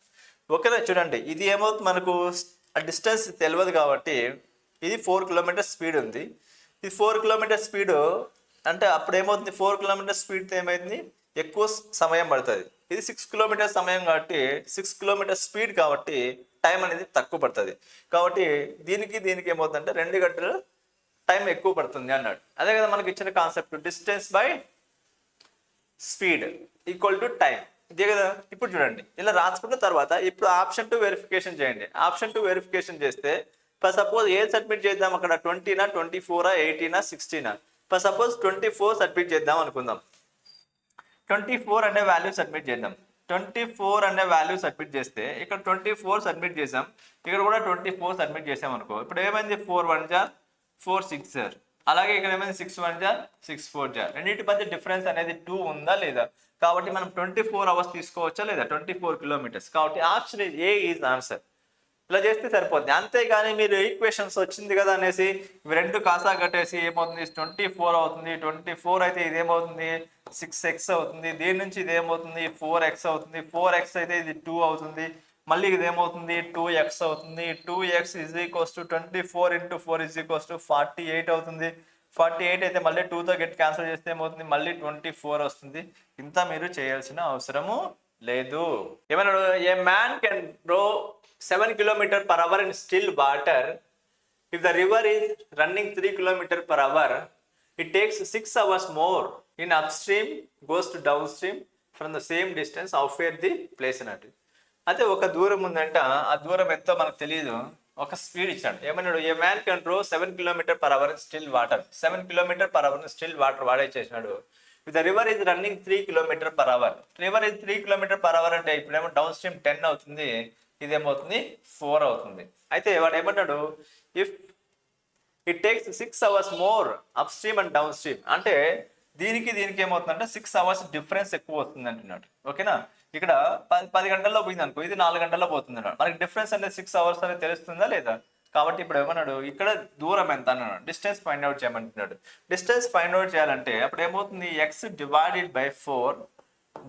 ఓకేనా? చూడండి ఇది ఏమవుతుంది మనకు డిస్టెన్స్ తెలియదు కాబట్టి ఇది 4 కిలోమీటర్ స్పీడ్ ఉంది. ఇది 4 కిలోమీటర్ స్పీడ్ అంటే అప్పుడు ఏమవుతుంది 4 కిలోమీటర్ స్పీడ్తో ఏమైంది ఎక్కువ సమయం పడుతుంది. ఇది 6 కిలోమీటర్ సమయం కాబట్టి 6 కిలోమీటర్ స్పీడ్ కాబట్టి టైం అనేది తక్కువ పడుతుంది. కాబట్టి దీనికి ఏమవుతుందంటే 2 గంటలు టైం ఎక్కువ పడుతుంది అన్నాడు. అదే కదా మనకి ఇచ్చిన concept, distance by speed equal to time. ఇదే కదా. ఇప్పుడు చూడండి ఇలా రాసుకున్న తర్వాత ఇప్పుడు ఆప్షన్ 2 వెరిఫికేషన్ చేయండి. ఆప్షన్ 2 వెరిఫికేషన్ చేస్తే సపోజ్ ఏది సబ్మిట్ చేద్దాం అక్కడ 20నా 24 18 16. సపోజ్ 24 సబ్మిట్ చేద్దాం అనుకుందాం. 24 అనే వాల్యూ సబ్మిట్ చేద్దాం. 24 అనే వాల్యూ సబ్మిట్ చేస్తే ఇక్కడ 24 సబ్మిట్ చేసాం, ఇక్కడ కూడా 24 సబ్మిట్ చేసాం అనుకో. ఇప్పుడు ఏమైంది 4 1 జా 4 6 జార్. అలాగే ఇక్కడ ఏమైంది 6 1 జా 6 4 జార్. రెండింటి మధ్య డిఫరెన్స్ అనేది 2 ఉందా లేదా? కాబట్టి మనం 24 అవర్స్ తీసుకోవచ్చా లేదా? 24 కిలోమీటర్స్. కాబట్టి ఆప్షన్ ఏ ఈజ్ ఆన్సర్. ఇలా చేస్తే సరిపోద్ది. అంతేగాని మీరు ఈక్వేషన్స్ వచ్చింది కదా అనేసి ఇవి రెండు కాసా కట్టేసి ఏమవుతుంది 24 అవుతుంది. 24 అయితే ఇదేమవుతుంది 6x అవుతుంది. దీని నుంచి ఇదేమవుతుంది 4x అవుతుంది. 4x అయితే ఇది 2 అవుతుంది. మళ్ళీ ఇదేమవుతుంది 2x అవుతుంది. 2x is equals to 24 into 4 is equals to 48 అవుతుంది. 48 అయితే మళ్ళీ 2తో గెట్ క్యాన్సిల్ చేస్తే ఏమవుతుంది మళ్ళీ 24 వస్తుంది. ఇంత మీరు చేయాల్సిన అవసరము లేదు. ఏమన్నాడు, ఏ మ్యాన్ కెన్ రో 7 km/h in still water. If the river is running 3 km/h, it takes 6 hours more in upstream goes to downstream from the same distance. How far the place అన్నట్టు. అయితే ఒక దూరం ఉందంట, ఆ దూరం ఎంతో మనకు తెలియదు. ఒక స్పీడ్ ఇచ్చాడు. ఏమన్నాడు, ఏ మ్యాన్ కెన్ రో 7 km/h in still water. 7 km/h in still water వాడేసేసినాడు. If the river is running 3 km/h. River is 3 km/h అంటే ఇప్పుడేమో డౌన్ స్ట్రీమ్ 10 అవుతుంది, ఇదేమవుతుంది 4 అవుతుంది. అయితే వాడు ఏమన్నాడు, if it takes 6 hours more up stream and down stream అంటే దీనికి ఏమవుతుందంటే 6 hours డిఫరెన్స్ ఎక్కువ వస్తుంది అంటున్నాడు. ఓకేనా? ఇక్కడ 10 గంటల్లో పోయింది అనుకో, ఇది 4 గంటల్లో పోతుంది అన్నాడు. మనకి డిఫరెన్స్ అనేది 6 hours అనేది తెలుస్తుందా లేదా? కాబట్టి ఇప్పుడు ఏమన్నాడు, ఇక్కడ దూరం ఎంత అన్నాడు, డిస్టెన్స్ ఫైండ్ అవుట్ చేయమంటున్నాడు. డిస్టెన్స్ ఫైండ్ అవుట్ చేయాలంటే అప్పుడు ఏమవుతుంది x divided by 4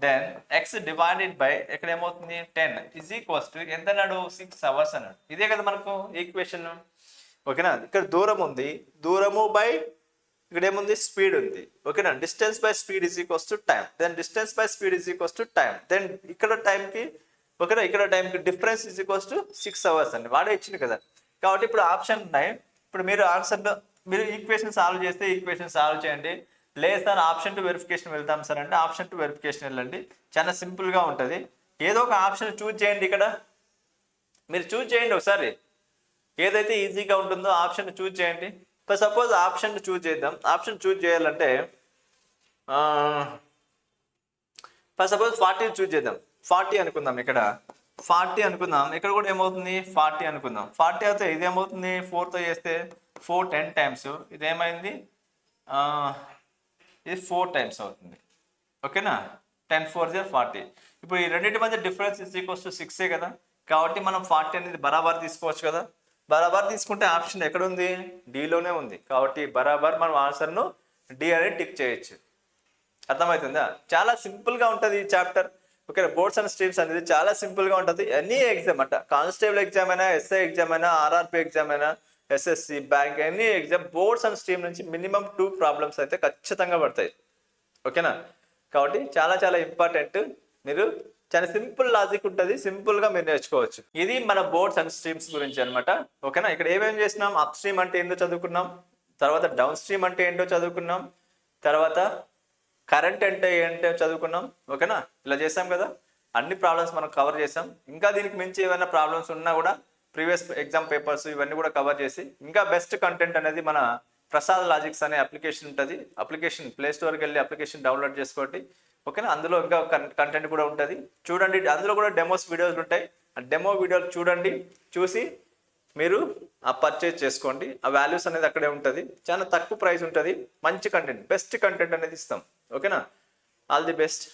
then x divided by ఇక్కడ ఏమవుతుంది 10 ఈజ్ ఈక్వల్స్ టు ఎంత అన్నాడు 6 hours అన్నాడు. ఇదే కదా మనకు ఈక్వేషన్. ఓకేనా? ఇక్కడ దూరం ఉంది, దూరము బై ఇక్కడ ఏముంది స్పీడ్ ఉంది. ఓకేనా? Distance by speed is equals to time. Then distance by speed is equals to time. Then ఇక్కడ టైంకి ఓకేనా, ఇక్కడ టైంకి difference is equals to 6 hours అండి. వాడే ఇచ్చింది కదా. కాబట్టి ఇప్పుడు ఆప్షన్ ఉన్నాయి. ఇప్పుడు మీరు ఆన్సర్లో మీరు ఈక్వేషన్ సాల్వ్ చేస్తే ఈక్వేషన్ సాల్వ్ చేయండి. లేదు సార్ ఆప్షన్ 2 వెరిఫికేషన్ వెళ్తాం సార్ అంటే ఆప్షన్ 2 వెరిఫికేషన్ వెళ్ళండి. చాలా సింపుల్గా ఉంటుంది. ఏదో ఒక ఆప్షన్ చూజ్ చేయండి. ఇక్కడ మీరు చూజ్ చేయండి ఒకసారి, ఏదైతే ఈజీగా ఉంటుందో ఆప్షన్ చూజ్ చేయండి. సపోజ్ ఆప్షన్ చూజ్ చేద్దాం. ఆప్షన్ చూజ్ చేయాలంటే సపోజ్ 40 చూజ్ చేద్దాం. 40 అనుకుందాం. ఇక్కడ 40 అనుకుందాం. ఇక్కడ కూడా ఏమవుతుంది 40 అనుకుందాం. 40 అయితే ఇదేమవుతుంది 4తో చేస్తే 4 10 టైమ్స్, ఇదేమైంది ఇది 4 టైమ్స్ అవుతుంది. ఓకేనా? 10 4 40. ఇప్పుడు ఈ రెండింటి మధ్య డిఫరెన్స్ ఇస్ ఈక్వల్స్ టు 6 కదా. కాబట్టి మనం 40 అనేది బరాబర్ తీసుకోవచ్చు కదా. బరాబర్ తీసుకుంటే ఆప్షన్ ఎక్కడ ఉంది, డిలోనే ఉంది. కాబట్టి బరాబర్ మనం ఆన్సర్ను డి అనేది టిక్ చేయొచ్చు. అర్థమవుతుందా? చాలా సింపుల్గా ఉంటుంది ఈ chapter. Okay, boards and streams అనేది చాలా సింపుల్గా ఉంటుంది. ఎనీ ఎగ్జామ్ అంట, కానిస్టేబుల్ ఎగ్జామ్ అయినా, ఎస్ఐ ఎగ్జామ్ అయినా, ఆర్ఆర్పి ఎగ్జామ్ అయినా, SSC bank any exam boards and stream నుంచి మినిమం 2 ప్రాబ్లమ్స్ అయితే ఖచ్చితంగా పడతాయి. ఓకేనా? కాబట్టి చాలా చాలా ఇంపార్టెంట్. మీరు చాలా సింపుల్ లాజిక్ ఉంటుంది, సింపుల్గా మీరు నేర్చుకోవచ్చు. ఇది మన బోర్డ్స్ అండ్ స్ట్రీమ్స్ గురించి అనమాట. ఓకేనా? ఇక్కడ ఏమేమి చేసినాం, అప్ స్ట్రీమ్ అంటే ఏంటో చదువుకున్నాం, తర్వాత డౌన్ స్ట్రీమ్ అంటే ఏంటో చదువుకున్నాం, తర్వాత కరెంట్ అంటే ఏంటో చదువుకున్నాం. ఓకేనా? ఇలా చేసాం కదా. అన్ని ప్రాబ్లమ్స్ మనం కవర్ చేసాం. ఇంకా దీనికి మించి ఏమైనా ప్రాబ్లమ్స్ ఉన్నా కూడా ప్రీవియస్ ఎగ్జామ్ పేపర్స్ ఇవన్నీ కూడా కవర్ చేసి ఇంకా బెస్ట్ కంటెంట్ అనేది మన ప్రసాద్ లాజిక్స్ అనే అప్లికేషన్ ఉంటుంది. అప్లికేషన్ ప్లే స్టోర్కి వెళ్ళి అప్లికేషన్ డౌన్లోడ్ చేసుకోండి. ఓకేనా. అందులో ఇంకా కంటెంట్ కూడా ఉంటుంది చూడండి. అందులో కూడా డెమోస్ వీడియోలు ఉంటాయి. ఆ డెమో వీడియోలు చూడండి, చూసి మీరు ఆ పర్చేజ్ చేసుకోండి. ఆ వాల్యూస్ అనేది అక్కడే ఉంటుంది. చాలా తక్కువ ప్రైస్ ఉంటుంది. మంచి కంటెంట్, బెస్ట్ కంటెంట్ అనేది ఇస్తాం. ఓకేనా. All the best.